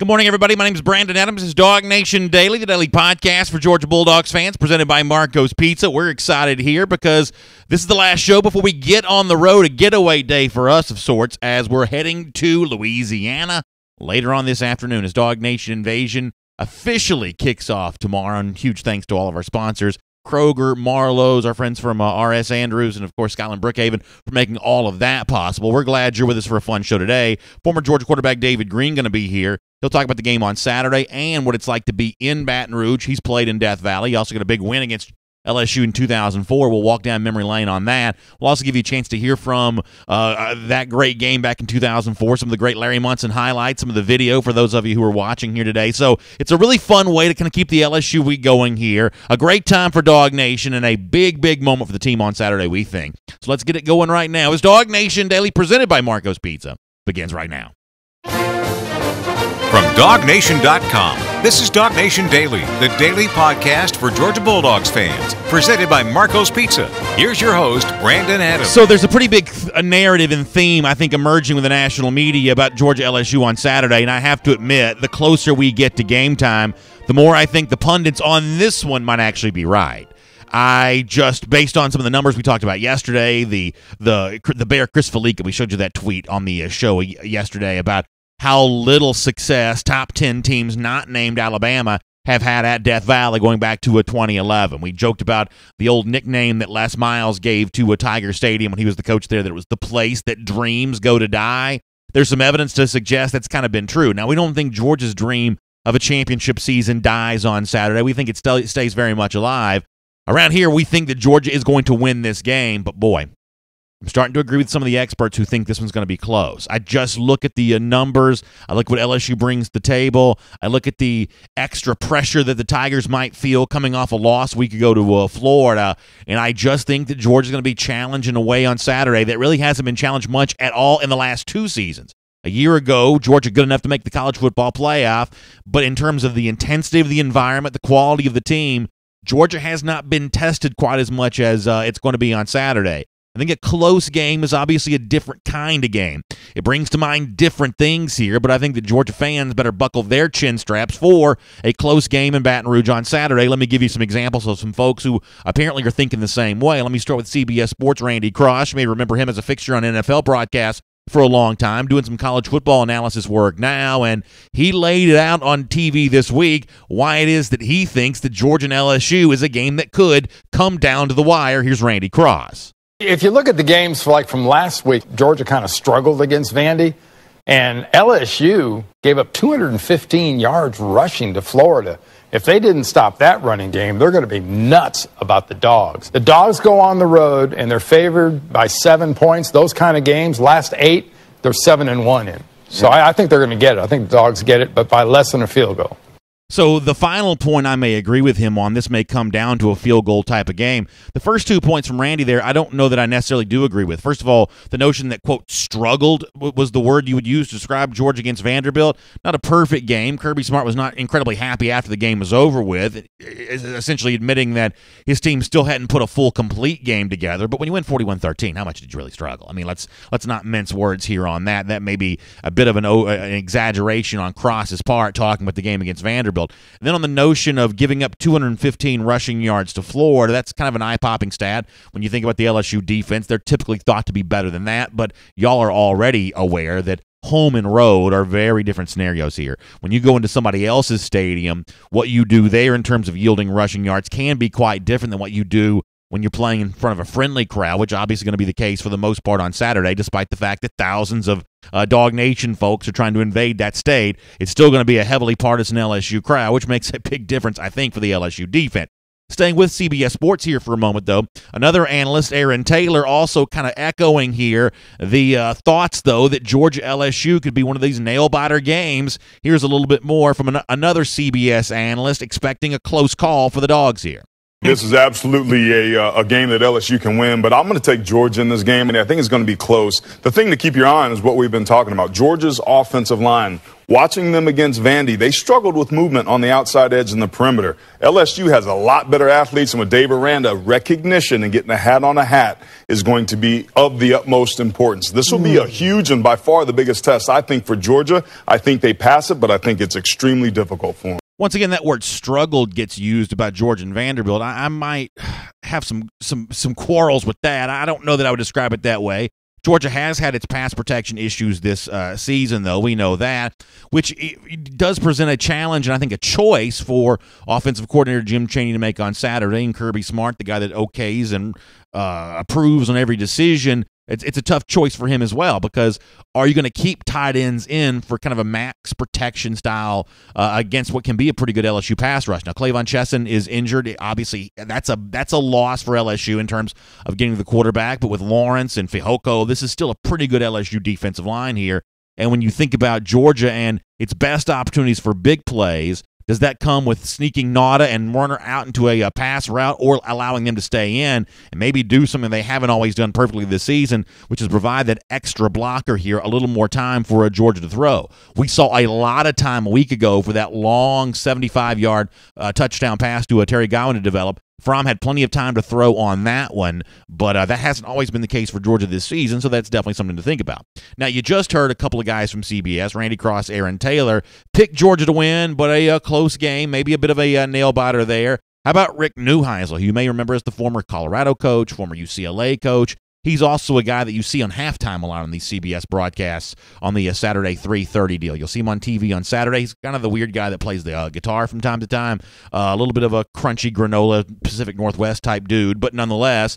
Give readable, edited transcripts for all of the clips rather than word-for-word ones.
Good morning, everybody. My name is Brandon Adams. This is DawgNation Daily, the daily podcast for Georgia Bulldogs fans, presented by Marco's Pizza. We're excited here because this is the last show before we get on the road, a getaway day for us of sorts, as we're heading to Louisiana later on this afternoon as DawgNation Invasion officially kicks off tomorrow. And huge thanks to all of our sponsors, Kroger, Marlowe's, our friends from R.S. Andrews, and, of course, Scotland Brookhaven for making all of that possible. We're glad you're with us for a fun show today. Former Georgia quarterback David Greene going to be here. He'll talk about the game on Saturday and what it's like to be in Baton Rouge. He's played in Death Valley. He also got a big win against LSU in 2004. We'll walk down memory lane on that. We'll also give you a chance to hear from that great game back in 2004, some of the great Larry Munson highlights, some of the video for those of you who are watching here today. So it's a really fun way to kind of keep the LSU week going here. A great time for DawgNation and a big, big moment for the team on Saturday, we think. So let's get it going right now. It's DawgNation Daily presented by Marco's Pizza. Begins right now. From DawgNation.com, this is DawgNation Daily, the daily podcast for Georgia Bulldogs fans, presented by Marco's Pizza. Here's your host, Brandon Adams. So there's a pretty big narrative and theme, I think, emerging with the national media about Georgia LSU on Saturday, and I have to admit, the closer we get to game time, the more I think the pundits on this one might actually be right. I just, based on some of the numbers we talked about yesterday, the Bear Chris Felica, we showed you that tweet on the show yesterday about how little success top 10 teams not named Alabama have had at Death Valley going back to 2011. We joked about the old nickname that Les Miles gave to a Tiger Stadium when he was the coach there, that it was the place that dreams go to die. There's some evidence to suggest that's kind of been true. Now, we don't think Georgia's dream of a championship season dies on Saturday. We think it stays very much alive. Around here, we think that Georgia is going to win this game, but boy, I'm starting to agree with some of the experts who think this one's going to be close. I just look at the numbers. I look at what LSU brings to the table. I look at the extra pressure that the Tigers might feel coming off a loss week ago to Florida, and I just think that Georgia's going to be challenged in a way on Saturday that really hasn't been challenged much at all in the last two seasons. A year ago, Georgia good enough to make the college football playoff, but in terms of the intensity of the environment, the quality of the team, Georgia has not been tested quite as much as it's going to be on Saturday. I think a close game is obviously a different kind of game. It brings to mind different things here, but I think that Georgia fans better buckle their chin straps for a close game in Baton Rouge on Saturday. Let me give you some examples of some folks who apparently are thinking the same way. Let me start with CBS Sports' Randy Cross. You may remember him as a fixture on NFL broadcasts for a long time, doing some college football analysis work now, and he laid it out on TV this week why it is that he thinks that Georgia and LSU is a game that could come down to the wire. Here's Randy Cross. If you look at the games from last week, Georgia kind of struggled against Vandy, and LSU gave up 215 yards rushing to Florida. If they didn't stop that running game, they're going to be nuts about the Dogs. The Dogs go on the road, and they're favored by 7 points. Those kind of games, last 8, they're 7-1 in. So I think they're going to get it. I think the Dogs get it, but by less than a field goal. So the final point I may agree with him on, this may come down to a field goal type of game. The first 2 points from Randy there, I don't know that I necessarily do agree with. First of all, the notion that, quote, struggled was the word you would use to describe Georgia against Vanderbilt. Not a perfect game. Kirby Smart was not incredibly happy after the game was over with, essentially admitting that his team still hadn't put a full, complete game together. But when you win 41-13, how much did you really struggle? I mean, let's not mince words here on that. That may be a bit of an exaggeration on Cross's part, talking about the game against Vanderbilt. And then on the notion of giving up 215 rushing yards to Florida, that's kind of an eye-popping stat. When you think about the LSU defense, they're typically thought to be better than that, but y'all are already aware that home and road are very different scenarios here. When you go into somebody else's stadium, what you do there in terms of yielding rushing yards can be quite different than what you do when you're playing in front of a friendly crowd, which obviously going to be the case for the most part on Saturday, despite the fact that thousands of DawgNation folks are trying to invade that state. It's still going to be a heavily partisan LSU crowd, which makes a big difference, I think, for the LSU defense. Staying with CBS Sports here for a moment, though, another analyst, Aaron Taylor, also kind of echoing here the thoughts, though, that Georgia-LSU could be one of these nail-biter games. Here's a little bit more from another CBS analyst expecting a close call for the Dogs here. This is absolutely a game that LSU can win, but I'm going to take Georgia in this game, and I think it's going to be close. The thing to keep your eye on is what we've been talking about. Georgia's offensive line. Watching them against Vandy, they struggled with movement on the outside edge and the perimeter. LSU has a lot better athletes, and with Dave Aranda, recognition and getting a hat on a hat is going to be of the utmost importance. This will be a huge and by far the biggest test, I think, for Georgia. I think they pass it, but I think it's extremely difficult for them. Once again, that word struggled gets used about Georgia and Vanderbilt. I might have some quarrels with that. I don't know that I would describe it that way. Georgia has had its pass protection issues this season, though. We know that, which does present a challenge and I think a choice for offensive coordinator Jim Chaney to make on Saturday. And Kirby Smart, the guy that okays and approves on every decision, it's a tough choice for him as well, because are you going to keep tight ends in for kind of a max protection style against what can be a pretty good LSU pass rush? Now, Clavon Chesson is injured. Obviously, that's a loss for LSU in terms of getting to the quarterback, but with Lawrence and Fehoko, this is still a pretty good LSU defensive line here. And when you think about Georgia and its best opportunities for big plays, does that come with sneaking Nauta and Warner out into a pass route, or allowing them to stay in and maybe do something they haven't always done perfectly this season, which is provide that extra blocker here a little more time for Georgia to throw? We saw a lot of time a week ago for that long 75-yard touchdown pass to Terry Gowan to develop. Fromm had plenty of time to throw on that one, but that hasn't always been the case for Georgia this season, so that's definitely something to think about. Now, you just heard a couple of guys from CBS, Randy Cross, Aaron Taylor, pick Georgia to win, but a close game, maybe a bit of a nail-biter there. How about Rick Neuheisel, who you may remember as the former Colorado coach, former UCLA coach? He's also a guy that you see on halftime a lot on these CBS broadcasts on the Saturday 3:30 deal. You'll see him on TV on Saturday. He's kind of the weird guy that plays the guitar from time to time. A little bit of a crunchy granola Pacific Northwest type dude, but nonetheless,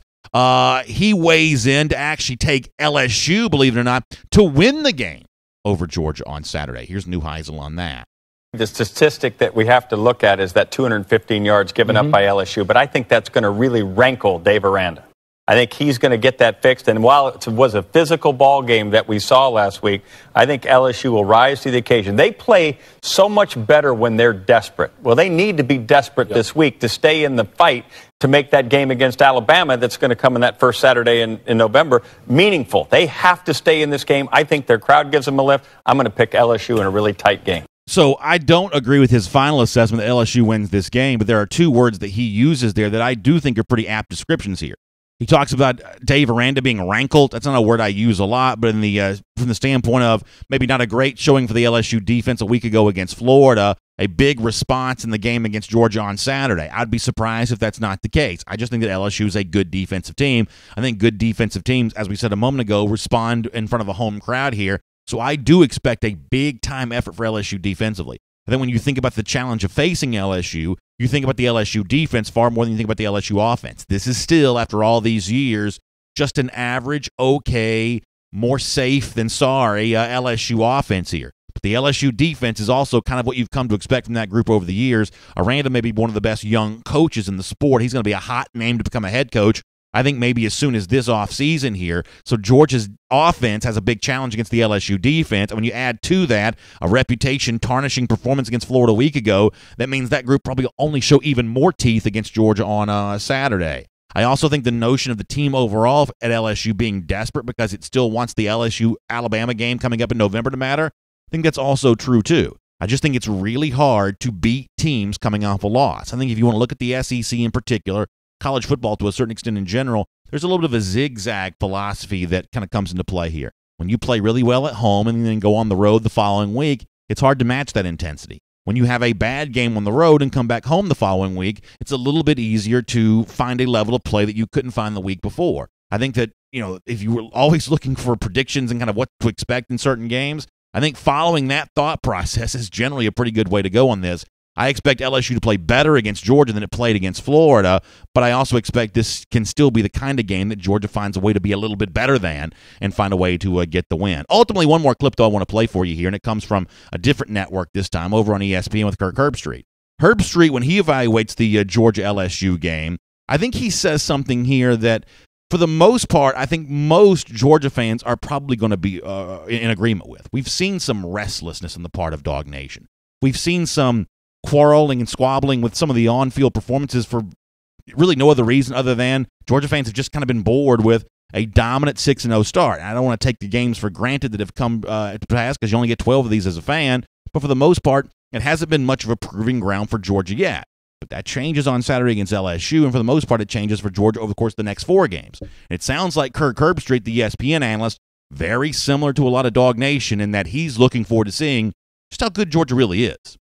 he weighs in to actually take LSU, believe it or not, to win the game over Georgia on Saturday. Here's Neuheisel on that. The statistic that we have to look at is that 215 yards given up by LSU, but I think that's going to really rankle Dave Aranda. I think he's going to get that fixed. And while it was a physical ball game that we saw last week, I think LSU will rise to the occasion. They play so much better when they're desperate. Well, they need to be desperate this week to stay in the fight to make that game against Alabama that's going to come in that first Saturday in November meaningful. They have to stay in this game. I think their crowd gives them a lift. I'm going to pick LSU in a really tight game. So I don't agree with his final assessment that LSU wins this game, but there are two words that he uses there that I do think are pretty apt descriptions here. He talks about Dave Aranda being rankled. That's not a word I use a lot, but in the from the standpoint of maybe not a great showing for the LSU defense a week ago against Florida, a big response in the game against Georgia on Saturday. I'd be surprised if that's not the case. I just think that LSU is a good defensive team. I think good defensive teams, as we said a moment ago, respond in front of a home crowd here. So I do expect a big-time effort for LSU defensively. And then when you think about the challenge of facing LSU, you think about the LSU defense far more than you think about the LSU offense. This is still, after all these years, just an average, okay, more safe than sorry LSU offense here. But the LSU defense is also kind of what you've come to expect from that group over the years. Aranda may be one of the best young coaches in the sport. He's going to be a hot name to become a head coach, I think maybe as soon as this offseason here. So Georgia's offense has a big challenge against the LSU defense. And when you add to that a reputation-tarnishing performance against Florida a week ago, that means that group probably only show even more teeth against Georgia on Saturday. I also think the notion of the team overall at LSU being desperate because it still wants the LSU-Alabama game coming up in November to matter, I think that's also true too. I just think it's really hard to beat teams coming off a loss. I think if you want to look at the SEC in particular, college football to a certain extent in general, there's a little bit of a zigzag philosophy that kind of comes into play here. When you play really well at home and then go on the road the following week, it's hard to match that intensity. When you have a bad game on the road and come back home the following week, it's a little bit easier to find a level of play that you couldn't find the week before. I think that, if you were always looking for predictions and kind of what to expect in certain games, I think following that thought process is generally a pretty good way to go on this. I expect LSU to play better against Georgia than it played against Florida, but I also expect this can still be the kind of game that Georgia finds a way to be a little bit better than and find a way to get the win. Ultimately, one more clip, though, I want to play for you here, and it comes from a different network this time, over on ESPN with Kirk Herbstreit. Herbstreit, when he evaluates the Georgia-LSU game, I think he says something here that, for the most part, I think most Georgia fans are probably going to be in agreement with. We've seen some restlessness on the part of DawgNation. We've seen some quarreling and squabbling with some of the on-field performances for really no other reason other than Georgia fans have just kind of been bored with a dominant 6-0 start. And I don't want to take the games for granted that have come to pass because you only get 12 of these as a fan. But for the most part, it hasn't been much of a proving ground for Georgia yet. But that changes on Saturday against LSU, and for the most part, it changes for Georgia over the course of the next 4 games. And it sounds like Kirk Herbstreit, the ESPN analyst, very similar to a lot of DawgNation in that he's looking forward to seeing just how good Georgia really is.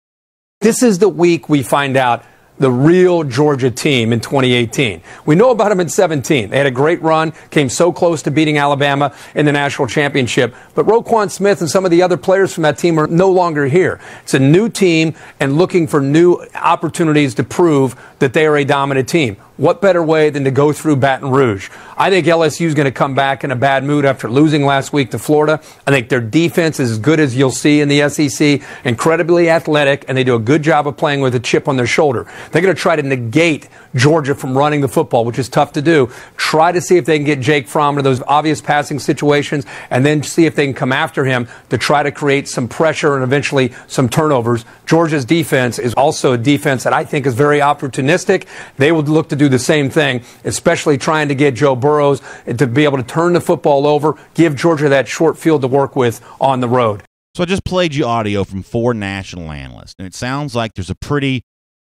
This is the week we find out the real Georgia team in 2018. We know about them in 17. They had a great run, came so close to beating Alabama in the national championship. But Roquan Smith and some of the other players from that team are no longer here. It's a new team and looking for new opportunities to prove that they are a dominant team. What better way than to go through Baton Rouge? I think LSU is going to come back in a bad mood after losing last week to Florida. I think their defense is as good as you'll see in the SEC, incredibly athletic, and they do a good job of playing with a chip on their shoulder. They're going to try to negate Georgia from running the football, which is tough to do. Try to see if they can get Jake Fromm into those obvious passing situations, and then see if they can come after him to try to create some pressure and eventually some turnovers. Georgia's defense is also a defense that I think is very opportunistic. They would look to do the same thing, especially trying to get Joe Burrows to be able to turn the football over, give Georgia that short field to work with on the road. So I just played you audio from 4 national analysts, and it sounds like there's a pretty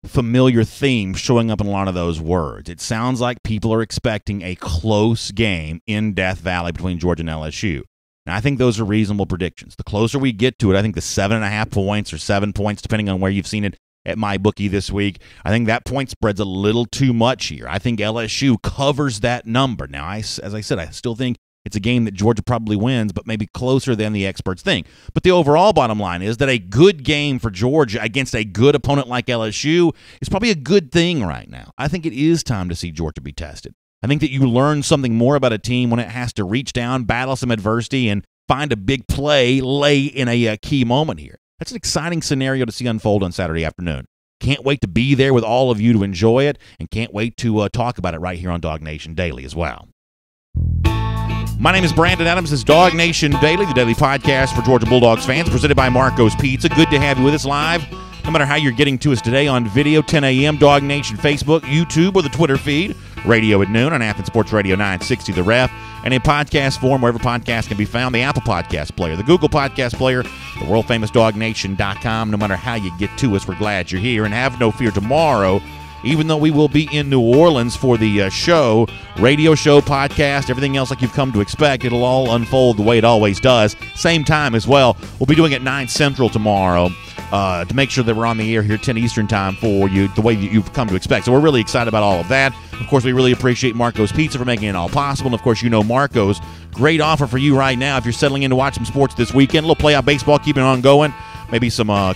familiar theme showing up in a lot of those words. It sounds like people are expecting a close game in Death Valley between Georgia and LSU. And I think those are reasonable predictions. The closer we get to it, I think the 7.5 points or 7 points, depending on where you've seen it at MyBookie this week, I think that point spread's a little too much here. I think LSU covers that number. Now, as I said, I still think it's a game that Georgia probably wins, but maybe closer than the experts think. But the overall bottom line is that a good game for Georgia against a good opponent like LSU is probably a good thing right now. I think it is time to see Georgia be tested. I think that you learn something more about a team when it has to reach down, battle some adversity, and find a big play lay in a key moment here. That's an exciting scenario to see unfold on Saturday afternoon. Can't wait to be there with all of you to enjoy it, and can't wait to talk about it right here on DawgNation Daily as well. My name is Brandon Adams. This is DawgNation Daily, the daily podcast for Georgia Bulldogs fans, presented by Marco's Pizza. Good to have you with us live, no matter how you're getting to us today on video, 10 a.m., DawgNation Facebook, YouTube, or the Twitter feed, radio at noon on Athens Sports Radio 960 The Ref, and in podcast form wherever podcasts can be found, the Apple Podcast Player, the Google Podcast Player, the world-famous DawgNation.com. No matter how you get to us, we're glad you're here, and have no fear tomorrow. Even though we will be in New Orleans for the show, radio show, podcast, everything else like you've come to expect, it'll all unfold the way it always does. Same time as well. We'll be doing it 9 Central tomorrow to make sure that we're on the air here 10 Eastern time for you, the way that you've come to expect. So we're really excited about all of that. Of course, we really appreciate Marco's Pizza for making it all possible. And, of course, you know Marco's great offer for you right now if you're settling in to watch some sports this weekend. A little playoff baseball, keeping it on going. Maybe some, I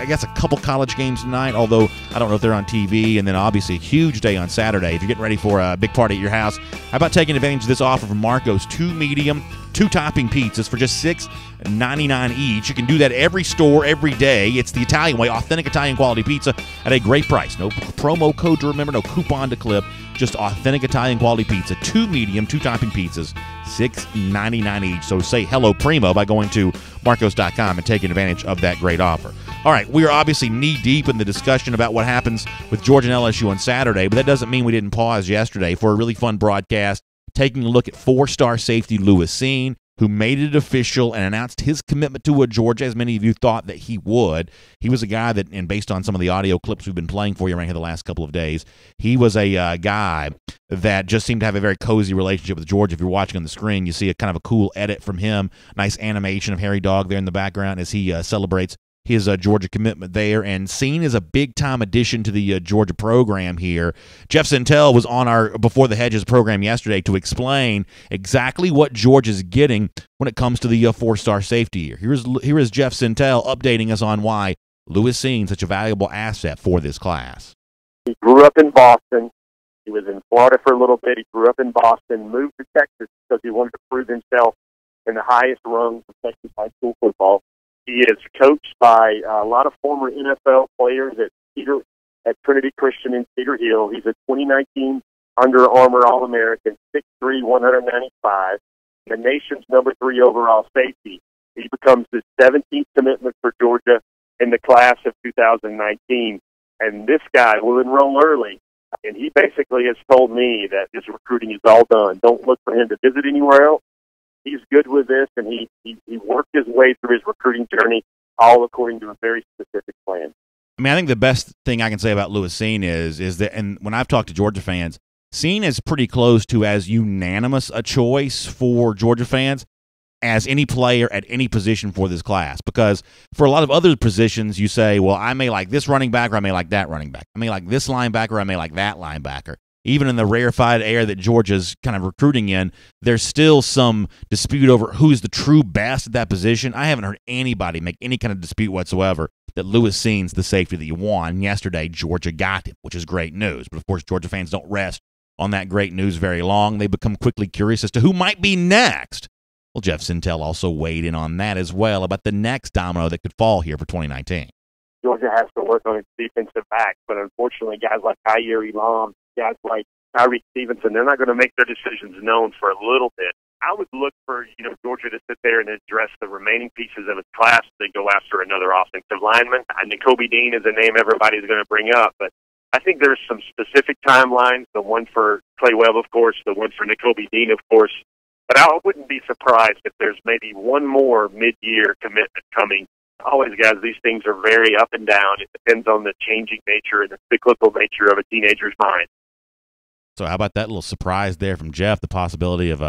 guess, a couple college games tonight, although I don't know if they're on TV. And then, obviously, a huge day on Saturday. If you're getting ready for a big party at your house, how about taking advantage of this offer from Marco's? 2 medium, 2 topping pizzas for just $6.99 each. You can do that every store, every day. It's the Italian way, authentic Italian quality pizza at a great price. No promo code to remember, no coupon to clip. Just authentic Italian quality pizza. 2 medium, 2 topping pizzas, $6.99 each. So say hello primo by going to Marcos.com and taking advantage of that great offer. All right, we are obviously knee-deep in the discussion about what happens with Georgia and LSU on Saturday, but that doesn't mean we didn't pause yesterday for a really fun broadcast, taking a look at 4-star safety Lewis Cine, who made it official and announced his commitment to Georgia, as many of you thought that he would. He was a guy that, and based on some of the audio clips we've been playing for you right here the last couple of days, he was a guy that just seemed to have a very cozy relationship with Georgia. If you're watching on the screen, you see a kind of a cool edit from him, nice animation of Harry Dog there in the background as he celebrates his Georgia commitment there, and Cine is a big-time addition to the Georgia program here. Jeff Sintel was on our Before the Hedges program yesterday to explain exactly what Georgia's getting when it comes to the 4-star safety here. Here is Jeff Sintel updating us on why Lewis Cine is such a valuable asset for this class. He grew up in Boston. He was in Florida for a little bit. He grew up in Boston, moved to Texas because he wanted to prove himself in the highest rungs of Texas high school football. He is coached by a lot of former NFL players at Trinity Christian in Cedar Hill. He's a 2019 Under Armour All-American, 6'3", 195, the nation's number 3 overall safety. He becomes the 17th commitment for Georgia in the class of 2019. And this guy will enroll early. And he basically has told me that his recruiting is all done. Don't look for him to visit anywhere else. He's good with this, and he worked his way through his recruiting journey, all according to a very specific plan. I mean, I think the best thing I can say about Lewis Cine is that, and when I've talked to Georgia fans, Cine is pretty close to as unanimous a choice for Georgia fans as any player at any position for this class. Because for a lot of other positions, you say, well, I may like this running back or I may like that running back. I may like this linebacker or I may like that linebacker. Even in the rarefied air that Georgia's kind of recruiting in, there's still some dispute over who's the true best at that position. I haven't heard anybody make any kind of dispute whatsoever that Lewis Cine's the safety that you want. And yesterday, Georgia got him, which is great news. But, of course, Georgia fans don't rest on that great news very long. They become quickly curious as to who might be next. Well, Jeff Sintel also weighed in on that as well about the next domino that could fall here for 2019. Georgia has to work on its defensive back, but unfortunately, guys like Kyer Elam, guys like Tyreek Stevenson, they're not going to make their decisions known for a little bit. I would look for Georgia to sit there and address the remaining pieces of its class to go after another offensive lineman. I think Kobe Dean is a name everybody's going to bring up, but I think there's some specific timelines, the one for Clay Webb, of course, the one for Kobe Dean, of course. But I wouldn't be surprised if there's maybe one more mid-year commitment coming. Always, guys, these things are very up and down. It depends on the changing nature and the cyclical nature of a teenager's mind. So how about that little surprise there from Jeff, the possibility of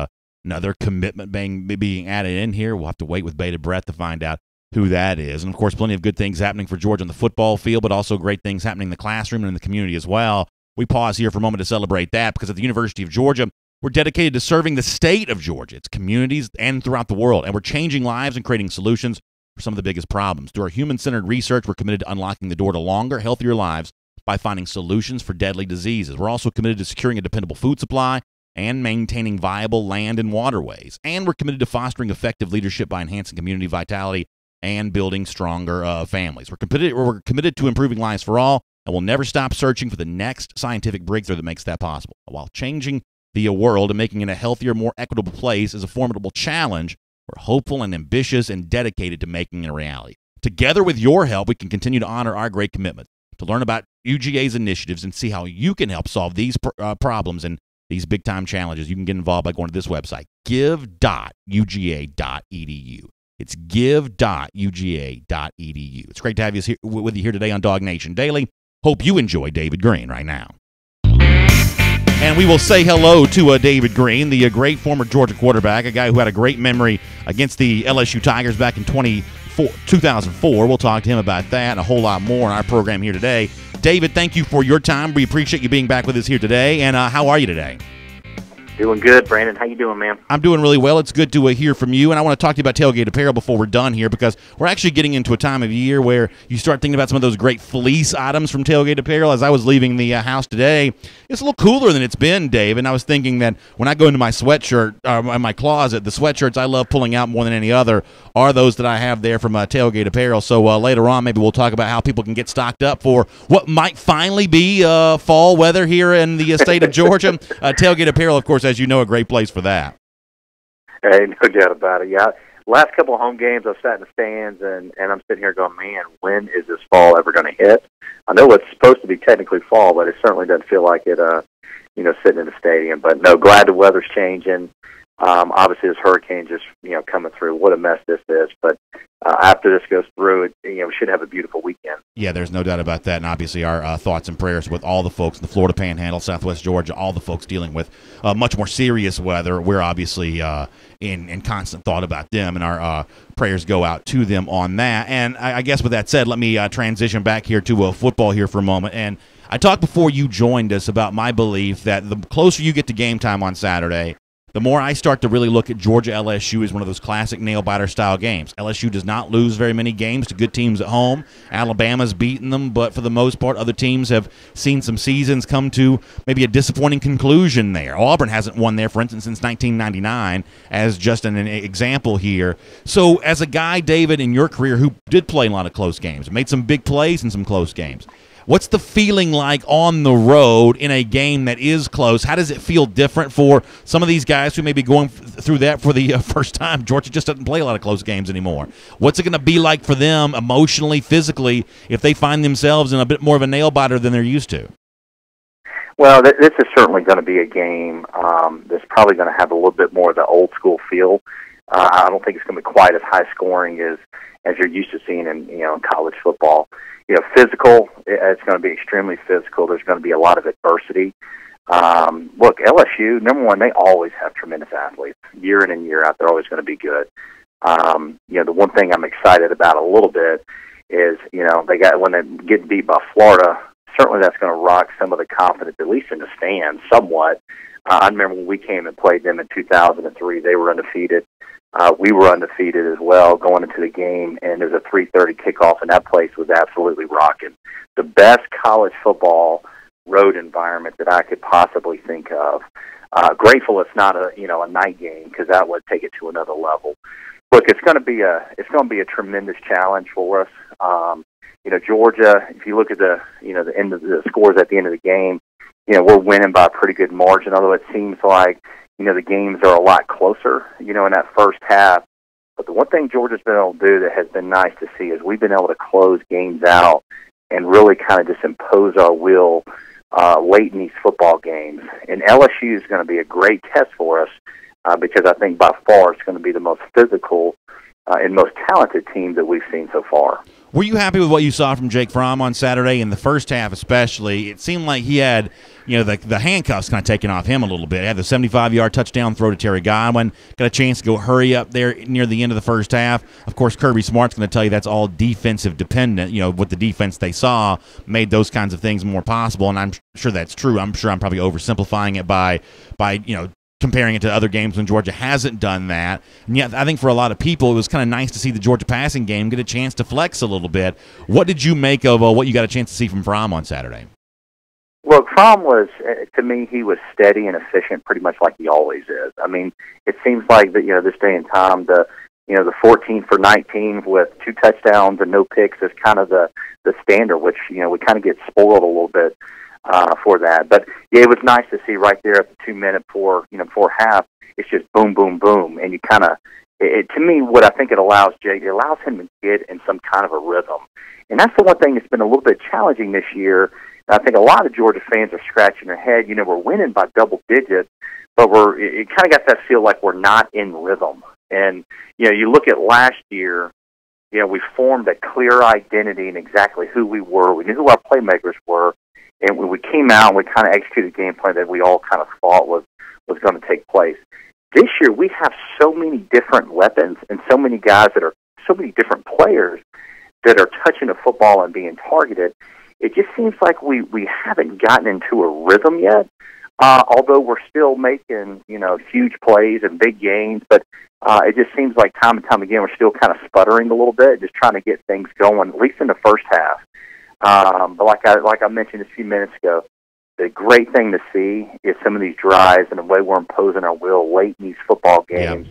another commitment being added in here? We'll have to wait with bated breath to find out who that is. And, of course, plenty of good things happening for Georgia on the football field, but also great things happening in the classroom and in the community as well. We pause here for a moment to celebrate that because at the University of Georgia, we're dedicated to serving the state of Georgia, its communities, and throughout the world. And we're changing lives and creating solutions for some of the biggest problems. Through our human-centered research, we're committed to unlocking the door to longer, healthier lives by finding solutions for deadly diseases. We're also committed to securing a dependable food supply and maintaining viable land and waterways. And we're committed to fostering effective leadership by enhancing community vitality and building stronger families. We're committed to improving lives for all, and we'll never stop searching for the next scientific breakthrough that makes that possible. While changing the world and making it a healthier, more equitable place is a formidable challenge, we're hopeful and ambitious and dedicated to making it a reality. Together with your help, we can continue to honor our great commitment. To learn about UGA's initiatives and see how you can help solve these problems and these big-time challenges, you can get involved by going to this website, give.uga.edu. It's give.uga.edu. It's great to have you with you here today on DawgNation Daily. Hope you enjoy David Greene right now. And we will say hello to David Greene, the great former Georgia quarterback, a guy who had a great memory against the LSU Tigers back in 2004. We'll talk to him about that and a whole lot more on our program here today. David, thank you for your time. We appreciate you being back with us here today. And how are you today? Doing good, Brandon. How you doing, man? I'm doing really well. It's good to hear from you, and I want to talk to you about tailgate apparel before we're done here because we're actually getting into a time of year where you start thinking about some of those great fleece items from tailgate apparel. As I was leaving the house today, it's a little cooler than it's been, Dave, and I was thinking that when I go into my sweatshirt, my closet, the sweatshirts I love pulling out more than any other are those that I have there from tailgate apparel. So later on, maybe we'll talk about how people can get stocked up for what might finally be fall weather here in the state of Georgia. Tailgate apparel, of course, as you know, a great place for that. Hey, no doubt about it. Yeah, last couple of home games, I've sat in the stands, and I'm sitting here going, man, when is this fall ever going to hit? I know it's supposed to be technically fall, but it certainly doesn't feel like it, sitting in the stadium. But no, glad the weather's changing. Obviously, this hurricane just, coming through. What a mess this is. But after this goes through, we should have a beautiful weekend. Yeah, there's no doubt about that. And obviously, our thoughts and prayers with all the folks in the Florida Panhandle, Southwest Georgia, all the folks dealing with much more serious weather. We're obviously in constant thought about them, and our prayers go out to them on that. And I guess with that said, let me transition back here to football here for a moment. And I talked before you joined us about my belief that the closer you get to game time on Saturday, the more I start to really look at Georgia-LSU as one of those classic nail-biter style games. LSU does not lose very many games to good teams at home. Alabama's beaten them, but for the most part, other teams have seen some seasons come to maybe a disappointing conclusion there. Auburn hasn't won there, for instance, since 1999, as just an example here. So as a guy, David, in your career who did play a lot of close games, made some big plays in some close games, what's the feeling like on the road in a game that is close? How does it feel different for some of these guys who may be going through that for the first time? Georgia just doesn't play a lot of close games anymore. What's it going to be like for them emotionally, physically, if they find themselves in a bit more of a nail-biter than they're used to? Well, this is certainly going to be a game that's probably going to have a little bit more of the old school feel. I don't think it's going to be quite as high scoring as you're used to seeing in college football. Physical. It's going to be extremely physical. There's going to be a lot of adversity. Look, LSU, number one, they always have tremendous athletes. Year in and year out, they're always going to be good. The one thing I'm excited about a little bit is, when they get beat by Florida, certainly that's going to rock some of the confidence, at least in the stands, somewhat. I remember when we came and played them in 2003, they were undefeated. We were undefeated as well going into the game, and there's a 3:30 kickoff, and that place was absolutely rocking. The best college football road environment that I could possibly think of. Grateful it's not a night game, because that would take it to another level. Look, it's going to be a tremendous challenge for us. Georgia, if you look at the end of the scores at the end of the game, we're winning by a pretty good margin, although it seems like, the games are a lot closer, in that first half. But the one thing Georgia's been able to do that has been nice to see is we've been able to close games out and really kind of just impose our will late in these football games. And LSU is going to be a great test for us because I think by far it's going to be the most physical and most talented team that we've seen so far. Were you happy with what you saw from Jake Fromm on Saturday? In the first half especially, it seemed like he had, the handcuffs kind of taken off him a little bit. He had the 75-yard touchdown throw to Terry Godwin, got a chance to go hurry up there near the end of the first half. Of course, Kirby Smart's going to tell you that's all defensive dependent. What the defense they saw made those kinds of things more possible, and I'm sure that's true. I'm sure I'm probably oversimplifying it by comparing it to other games when Georgia hasn't done that. And yet I think for a lot of people it was kind of nice to see the Georgia passing game get a chance to flex a little bit. What did you make of what you got a chance to see from Fromm on Saturday? Well, Fromm was, to me, he was steady and efficient pretty much like he always is. I mean, it seems like that, this day and time, the 14 for 19 with 2 touchdowns and no picks is kind of the standard, which, we kind of get spoiled a little bit for that. But yeah, it was nice to see right there at the 2 minute before half, it's just boom, boom, boom. And you kind of, to me, what I think it allows Jake, it allows him to get in some kind of a rhythm. And that's the one thing that's been a little bit challenging this year. I think a lot of Georgia fans are scratching their head. We're winning by double digits, but it kind of got that feel like we're not in rhythm. And, you look at last year, we formed a clear identity in exactly who we were. We knew who our playmakers were. And when we came out and we kind of executed a game plan that we all kind of thought was going to take place. This year, we have so many different weapons and so many guys so many different players that are touching the football and being targeted. It just seems like we haven't gotten into a rhythm yet, although we're still making, huge plays and big gains. But it just seems like time and time again, we're still kind of sputtering a little bit, just trying to get things going, at least in the first half. But like I mentioned a few minutes ago, the great thing to see is some of these drives and the way we're imposing our will late in these football games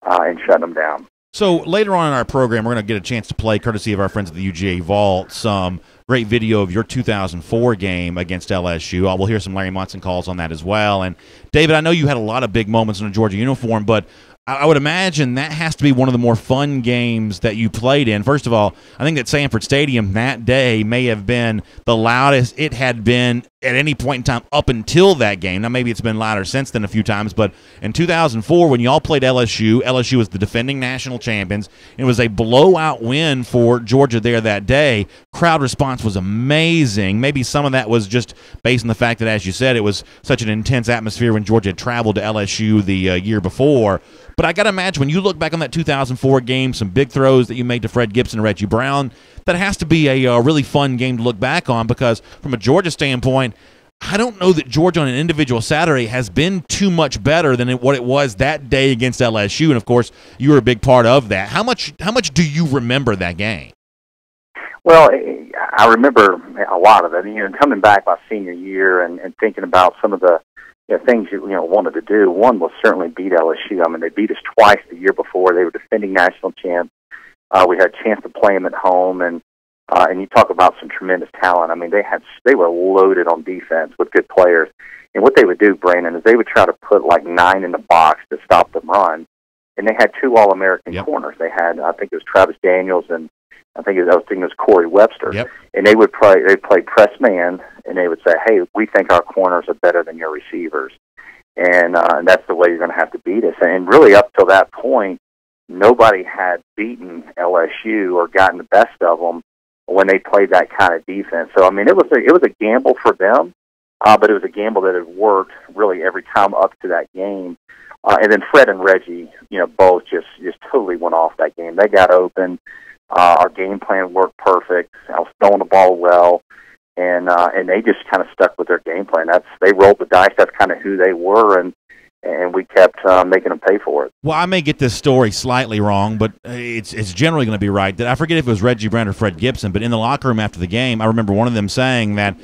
and shutting them down. So later on in our program, we're going to get a chance to play, courtesy of our friends at the UGA Vault, some great video of your 2004 game against LSU. We'll hear some Larry Munson calls on that as well. And, David, I know you had a lot of big moments in a Georgia uniform, but I would imagine that has to be one of the more fun games that you played in. First of all, I think that Sanford Stadium that day may have been the loudest it had been at any point in time up until that game. Now, maybe it's been louder since then a few times, but in 2004, when y'all played LSU was the defending national champions. It was a blowout win for Georgia there that day. Crowd response was amazing. Maybe some of that was just based on the fact that, as you said, it was such an intense atmosphere when Georgia had traveled to LSU the year before. But I got to imagine when you look back on that 2004 game, some big throws that you made to Fred Gibson and Reggie Brown, that has to be a really fun game to look back on, because from a Georgia standpoint, I don't know that Georgia on an individual Saturday has been too much better than what it was that day against LSU. And, of course, you were a big part of that. How much do you remember that game? Well, I remember a lot of it. Coming back my senior year and thinking about some of the things you wanted to do. One was certainly beat LSU. I mean, they beat us twice the year before. They were defending national champs. We had a chance to play them at home, and you talk about some tremendous talent. I mean, they were loaded on defense with good players. And what they would do, Brandon, is they would try to put like 9 in the box to stop the run. And they had 2 All-American corners. They had, I think it was Travis Daniels and I think it was Corey Webster. Yep. And they'd play press man, and they would say, hey, we think our corners are better than your receivers. And that's the way you're going to have to beat us. And really up till that point, nobody had beaten LSU or gotten the best of them when they played that kind of defense. So, I mean, it was a gamble for them, but it was a gamble that had worked really every time up to that game. And then Fred and Reggie, both just totally went off that game. They got open. Our game plan worked perfect. I was throwing the ball well, and they just kind of stuck with their game plan. They rolled the dice. That's kind of who they were, and we kept making them pay for it. Well, I may get this story slightly wrong, but it's generally going to be right. I forget if it was Reggie Brown or Fred Gibson, but in the locker room after the game, I remember one of them saying that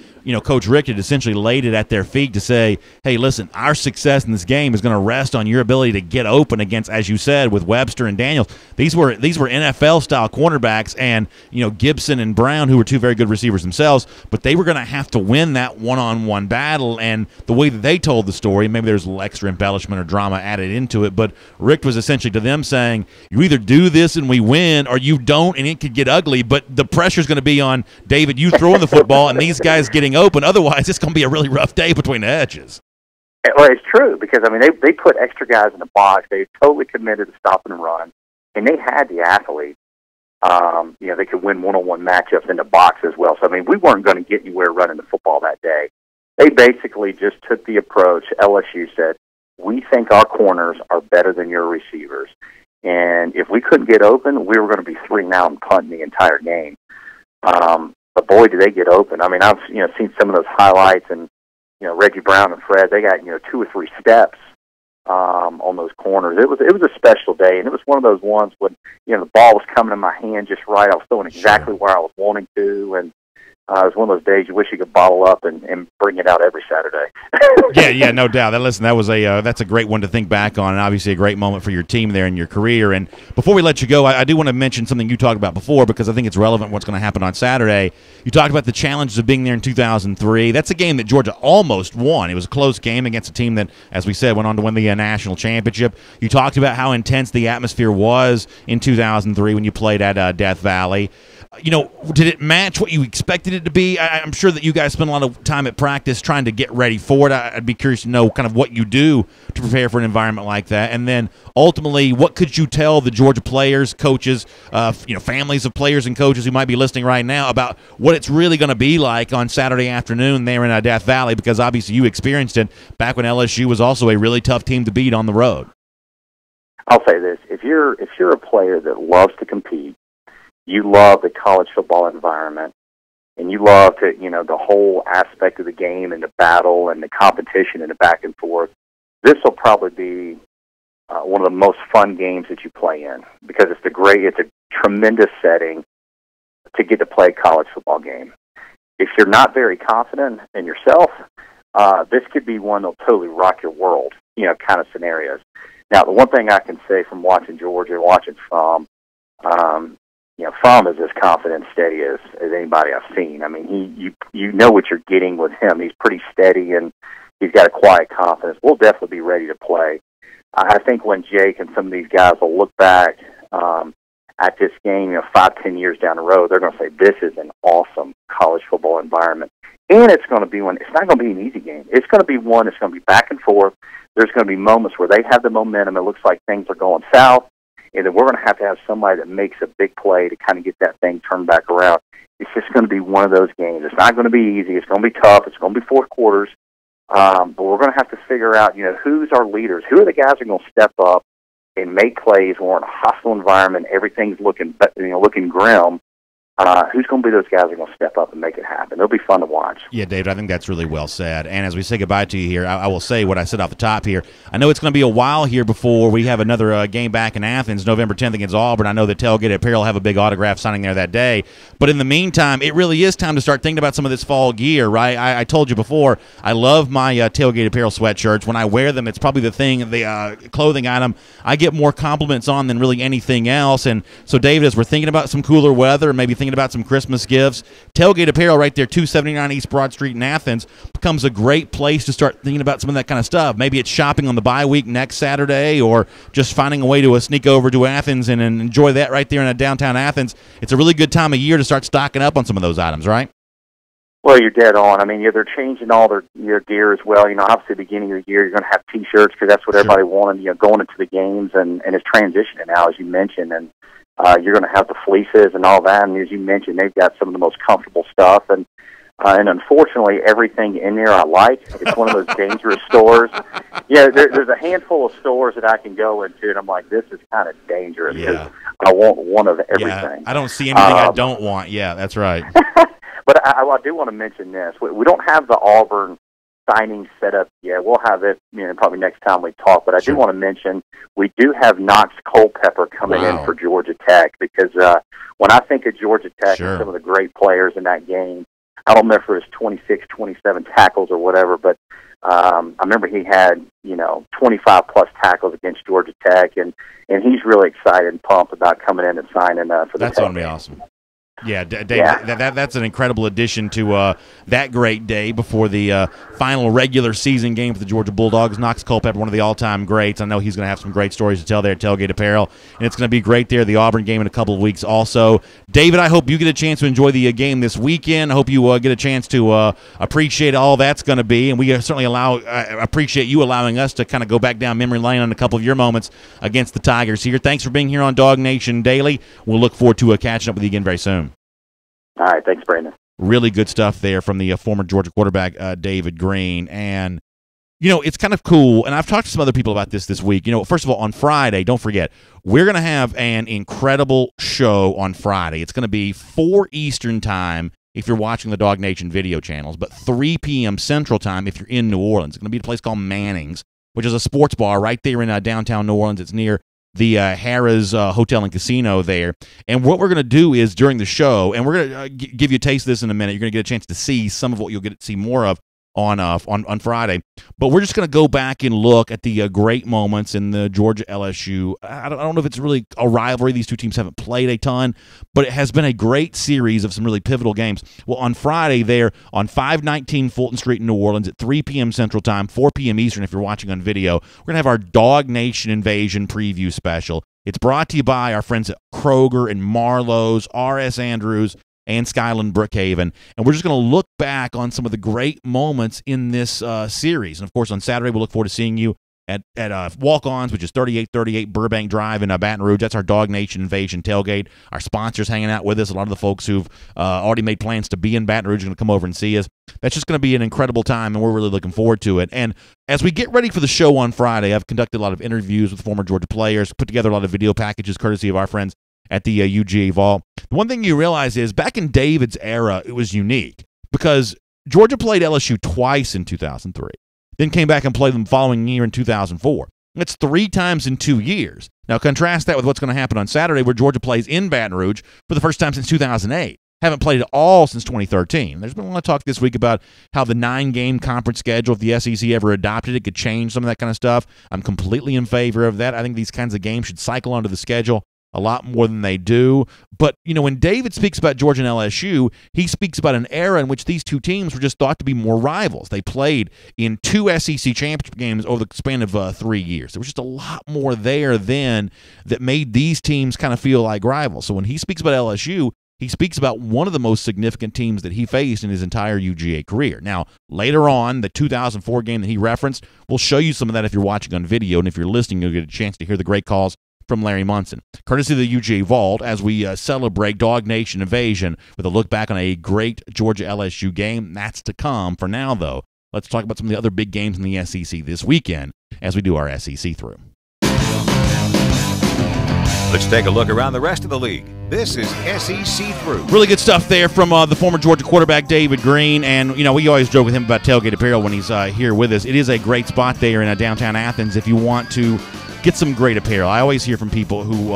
Coach Richt had essentially laid it at their feet to say, hey, listen, our success in this game is going to rest on your ability to get open against, as you said, with Webster and Daniels. These were NFL-style cornerbacks, and Gibson and Brown, who were two very good receivers themselves, but they were going to have to win that one-on-one battle. And the way that they told the story, maybe there's a little extra embellishment or drama added into it, but Richt was essentially to them saying, you either do this and we win, or you don't, and it could get ugly, but the pressure's going to be on David, you throwing the football, and these guys getting open. Otherwise, it's going to be a really rough day between the edges. Well, it's true, because, I mean, they put extra guys in the box. They totally committed to stopping and run, and they had the athletes. They could win one-on-one matchups in the box as well. So, I mean, we weren't going to get anywhere running the football that day. They basically just took the approach. LSU said, we think our corners are better than your receivers. And if we couldn't get open, we were going to be 3-and-out and punting the entire game. But boy, did they get open. I mean, I've seen some of those highlights, and Reggie Brown and Fred, they got 2 or 3 steps on those corners. It was a special day, and it was one of those ones when the ball was coming in my hand just right. I was throwing exactly where I was wanting to, and it was one of those days you wish you could bottle up and bring it out every Saturday. yeah, no doubt. That's a great one to think back on, and obviously a great moment for your team there in your career. And before we let you go, I do want to mention something you talked about before, because I think it's relevant what's going to happen on Saturday. You talked about the challenges of being there in 2003. That's a game that Georgia almost won. It was a close game against a team that, as we said, went on to win the national championship. You talked about how intense the atmosphere was in 2003 when you played at Death Valley. Did it match what you expected it to be? I'm sure that you guys spend a lot of time at practice trying to get ready for it. I'd be curious to know kind of what you do to prepare for an environment like that. And then ultimately, what could you tell the Georgia players, coaches, families of players and coaches who might be listening right now about what it's really going to be like on Saturday afternoon there in Death Valley? Because obviously you experienced it back when LSU was also a really tough team to beat on the road. I'll say this. If you're a player that loves to compete, you love the college football environment, and you love the whole aspect of the game and the battle and the competition and the back and forth, this will probably be one of the most fun games that you play in, because it's a tremendous setting to get to play a college football game. If you're not very confident in yourself, this could be one that'll totally rock your world, kind of scenarios. Now, the one thing I can say from watching Georgia, watching Fromm, Fromm is as confident and steady as anybody I've seen. I mean, you know what you're getting with him. He's pretty steady, and he's got a quiet confidence. We'll definitely be ready to play. I think when Jake and some of these guys will look back at this game, 5-10 years down the road, they're going to say, this is an awesome college football environment. And it's going to be it's not going to be an easy game. It's going to be one that's going to be back and forth. There's going to be moments where they have the momentum. It looks like things are going south. And then we're going to have somebody that makes a big play to kind of get that thing turned back around. It's just going to be one of those games. It's not going to be easy. It's going to be tough. It's going to be fourth quarters. But we're going to have to figure out, who's our leaders? Who are the guys that are going to step up and make plays when we're in a hostile environment, everything's looking grim? Who's going to be those guys that are going to step up and make it happen? It'll be fun to watch. Yeah, David, I think that's really well said. And as we say goodbye to you here, I will say what I said off the top here. I know it's going to be a while here before we have another game back in Athens, November 10th against Auburn. I know that Tailgate Apparel have a big autograph signing there that day. But in the meantime, it really is time to start thinking about some of this fall gear, right? I told you before, I love my Tailgate Apparel sweatshirts. When I wear them, it's probably the clothing item I get more compliments on than really anything else. And so, David, as we're thinking about some cooler weather, maybe thinking thinking about some Christmas gifts, Tailgate Apparel right there, 279 East Broad Street in Athens, becomes a great place to start thinking about some of that kind of stuff. Maybe it's shopping on the bye week next Saturday, or just finding a way to sneak over to Athens and enjoy that right there in downtown Athens. It's a really good time of year to start stocking up on some of those items, right? Well, you're dead on. I mean, they're changing all their gear as well. Obviously, beginning of the year, you're going to have T-shirts because that's what everybody wanted, going into the games, and it's transitioning now, as you mentioned. And you're going to have the fleeces and all that. And as you mentioned, they've got some of the most comfortable stuff. And unfortunately, everything in there I like. It's one of those dangerous stores. Yeah, there's a handful of stores that I can go into, and I'm like, this is kind of dangerous because I want one of everything. Yeah, I don't see anything I don't want. Yeah, that's right. But I do want to mention this. We don't have the Auburn signing set up yet. We'll have it probably next time we talk. But I do want to mention we do have Knox Culpepper coming in for Georgia Tech, because when I think of Georgia Tech and some of the great players in that game, I don't remember if it was 26, 27 tackles or whatever, but I remember he had 25-plus tackles against Georgia Tech, and he's really excited and pumped about coming in and signing for the That's going to be awesome. Yeah, Dave, that's an incredible addition to that great day before the final regular season game for the Georgia Bulldogs. Knox Culpepper, one of the all-time greats. I know he's going to have some great stories to tell there at Tailgate Apparel, and it's going to be great there, the Auburn game in a couple of weeks also. David, I hope you get a chance to enjoy the game this weekend. I hope you get a chance to appreciate all that's going to be, and we certainly appreciate you allowing us to kind of go back down memory lane on a couple of your moments against the Tigers here. Thanks for being here on DawgNation Daily. We'll look forward to catching up with you again very soon. All right, thanks, Brandon. Really good stuff there from the former Georgia quarterback, David Greene. And, it's kind of cool, and I've talked to some other people about this week. First of all, on Friday, don't forget, we're going to have an incredible show on Friday. It's going to be 4 Eastern time if you're watching the DawgNation video channels, but 3 p.m. Central time if you're in New Orleans. It's going to be a place called Manning's, which is a sports bar right there in downtown New Orleans. It's near the Harrah's Hotel and Casino there. And what we're going to do is during the show, and we're going to give you a taste of this in a minute. You're going to get a chance to see some of what you'll get to see more of on Friday. But we're just going to go back and look at the great moments in the Georgia LSU. I don't know if it's really a rivalry. These two teams haven't played a ton, but it has been a great series of some really pivotal games. Well, on Friday there on 519 Fulton Street in New Orleans at 3 p.m. Central Time, 4 p.m. Eastern if you're watching on video, we're going to have our DawgNation Invasion preview special. It's brought to you by our friends at Kroger and Marlowe's, R.S. Andrews, and Skyland Brookhaven. And we're just going to look back on some of the great moments in this series. And, of course, on Saturday, we'll look forward to seeing you at Walk-Ons, which is 3838 Burbank Drive in Baton Rouge. That's our DawgNation Invasion tailgate. Our sponsors hanging out with us. A lot of the folks who've already made plans to be in Baton Rouge are going to come over and see us. That's just going to be an incredible time, and we're really looking forward to it. And as we get ready for the show on Friday, I've conducted a lot of interviews with former Georgia players, put together a lot of video packages courtesy of our friends at the UGA Vault. The one thing you realize is back in David's era, it was unique because Georgia played LSU twice in 2003, then came back and played them the following year in 2004. That's 3 times in 2 years. Now contrast that with what's going to happen on Saturday where Georgia plays in Baton Rouge for the first time since 2008. Haven't played at all since 2013. There's been a lot of talk this week about how the 9-game conference schedule, if the SEC ever adopted it, could change some of that kind of stuff. I'm completely in favor of that. I think these kinds of games should cycle onto the schedule a lot more than they do. But, when David speaks about Georgia and LSU, he speaks about an era in which these two teams were just thought to be more rivals. They played in 2 SEC championship games over the span of 3 years. There was just a lot more there then that made these teams kind of feel like rivals. So when he speaks about LSU, he speaks about one of the most significant teams that he faced in his entire UGA career. Now, later on, the 2004 game that he referenced, we'll show you some of that if you're watching on video, and if you're listening, you'll get a chance to hear the great calls from Larry Munson. Courtesy of the UGA Vault, as we celebrate DawgNation Invasion with a look back on a great Georgia LSU game. That's to come. For now, though, let's talk about some of the other big games in the SEC this weekend as we do our SEC through. Let's take a look around the rest of the league. This is SEC Through. Really good stuff there from the former Georgia quarterback David Greene. And, we always joke with him about Tailgate Apparel when he's here with us. It is a great spot there in downtown Athens if you want to get some great apparel. I always hear from people who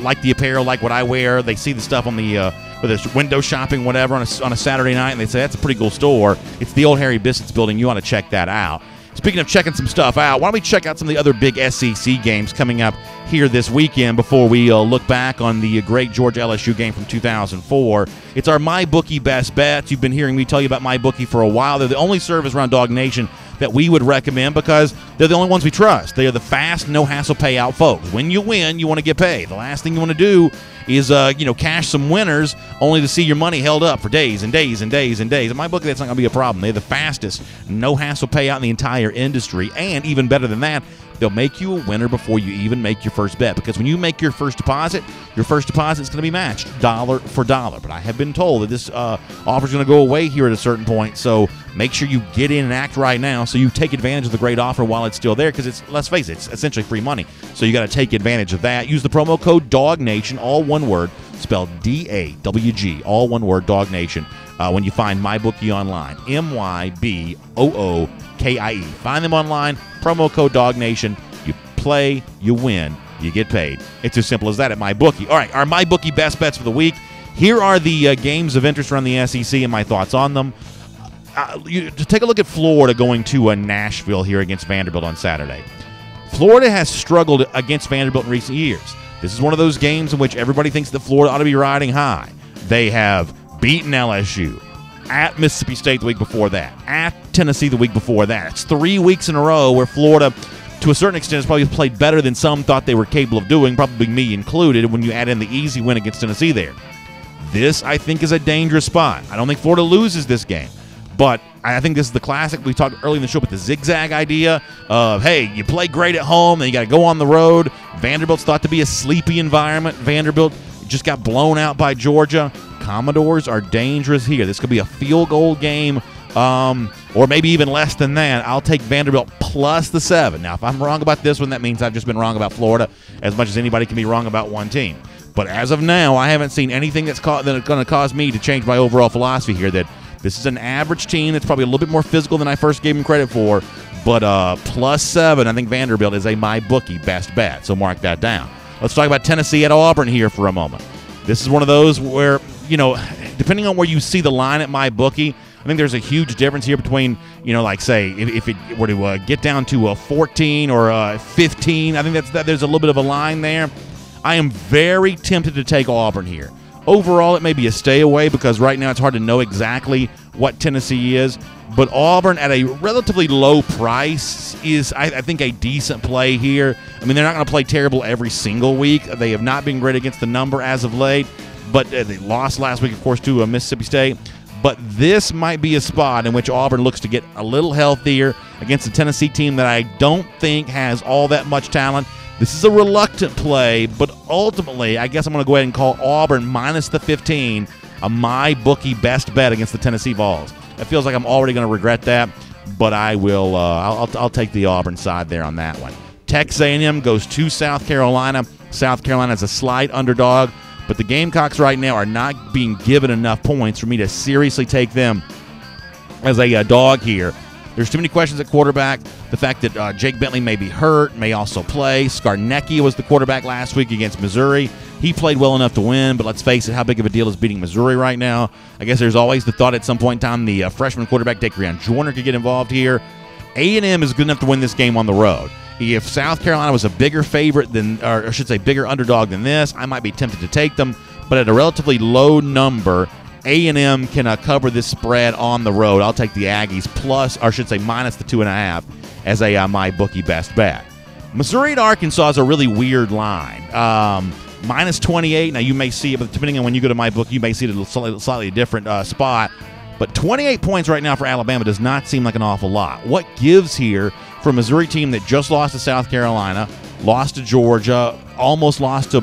like the apparel, like what I wear. They see the stuff on the whether it's window shopping, whatever, on a Saturday night, and they say, that's a pretty cool store. It's the old Harry Biscuits building. You want to check that out. Speaking of checking some stuff out, why don't we check out some of the other big SEC games coming up here this weekend before we look back on the great Georgia LSU game from 2004. It's our MyBookie Best Bets. You've been hearing me tell you about MyBookie for a while. They're the only service around DawgNation that we would recommend because they're the only ones we trust. They are the fast, no-hassle payout folks. When you win, you want to get paid. The last thing you want to do is, cash some winners only to see your money held up for days and days and days and days. At MyBookie, that's not going to be a problem. They're the fastest, no-hassle payout in the entire industry. And even better than that, they'll make you a winner before you even make your first bet. Because when you make your first deposit is going to be matched dollar for dollar. But I have been told that this offer is going to go away here at a certain point. So make sure you get in and act right now so you take advantage of the great offer while it's still there, because let's face it, it's essentially free money. So you got to take advantage of that. Use the promo code DawgNation, all one word, spelled D-A-W-G, all one word, DawgNation, when you find MyBookie online, MyBookie. Find them online, promo code DawgNation. You play, you win, you get paid. It's as simple as that at MyBookie. All right, our MyBookie Best Bets for the week. Here are the games of interest around the SEC and my thoughts on them. To take a look at Florida going to Nashville here against Vanderbilt on Saturday. Florida has struggled against Vanderbilt in recent years. This is one of those games in which everybody thinks that Florida ought to be riding high. They have beaten LSU, at Mississippi State the week before that, at Tennessee the week before that. It's 3 weeks in a row where Florida, to a certain extent, has probably played better than some thought they were capable of doing, probably me included, when you add in the easy win against Tennessee there. This, I think, is a dangerous spot. I don't think Florida loses this game. But I think this is the classic. We talked early in the show about the zigzag idea of, hey, you play great at home, then you got to go on the road. Vanderbilt's thought to be a sleepy environment. Vanderbilt just got blown out by Georgia. Commodores are dangerous here. This could be a field goal game, or maybe even less than that. I'll take Vanderbilt plus the 7. Now, if I'm wrong about this one, that means I've just been wrong about Florida as much as anybody can be wrong about one team. But as of now, I haven't seen anything that's going to cause me to change my overall philosophy here, that this is an average team that's probably a little bit more physical than I first gave them credit for, but plus 7, I think Vanderbilt is a MyBookie best bet, so mark that down. Let's talk about Tennessee at Auburn here for a moment. This is one of those where, depending on where you see the line at MyBookie, I think there's a huge difference here between, say, if it were to get down to a 14 or a 15, I think there's a little bit of a line there. I am very tempted to take Auburn here. Overall, it may be a stay away because right now it's hard to know exactly what Tennessee is. But Auburn at a relatively low price is, I think, a decent play here. I mean, they're not going to play terrible every single week. They have not been great against the number as of late. But they lost last week, of course, to Mississippi State. But this might be a spot in which Auburn looks to get a little healthier against a Tennessee team that I don't think has all that much talent. This is a reluctant play, but ultimately, I guess I'm going to go ahead and call Auburn minus the 15 a MyBookie best bet against the Tennessee Vols. It feels like I'm already going to regret that, but I will. I'll take the Auburn side there on that one. Texas A&M goes to South Carolina. South Carolina is a slight underdog, but the Gamecocks right now are not being given enough points for me to seriously take them as a dog here. There's too many questions at quarterback. The fact that Jake Bentley may be hurt, may also play. Skarnecki was the quarterback last week against Missouri. He played well enough to win, but let's face it, how big of a deal is beating Missouri right now? I guess there's always the thought at some point in time the freshman quarterback, Daquan Joyner, could get involved here. A&M is good enough to win this game on the road. If South Carolina was a bigger favorite than, or I should say bigger underdog than this, I might be tempted to take them, but at a relatively low number, A&M can cover this spread on the road. I'll take the Aggies plus, or I should say minus the 2.5 as a MyBookie best bet. Missouri and Arkansas is a really weird line. Minus 28. Now, you may see it, but depending on when you go to MyBookie, you may see it at a slightly different spot. But 28 points right now for Alabama does not seem like an awful lot. What gives here for a Missouri team that just lost to South Carolina, lost to Georgia, almost lost to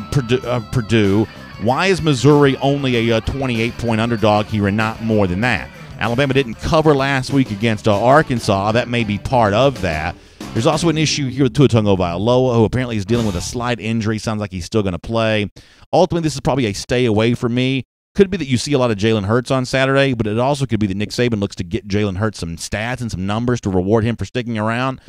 Purdue? Why is Missouri only a 28-point underdog here and not more than that? Alabama didn't cover last week against Arkansas. That may be part of that. There's also an issue here with Tua Tagovailoa, who apparently is dealing with a slight injury. Sounds like he's still going to play. Ultimately, this is probably a stay away for me. Could be that you see a lot of Jalen Hurts on Saturday, but it also could be that Nick Saban looks to get Jalen Hurts some stats and some numbers to reward him for sticking around.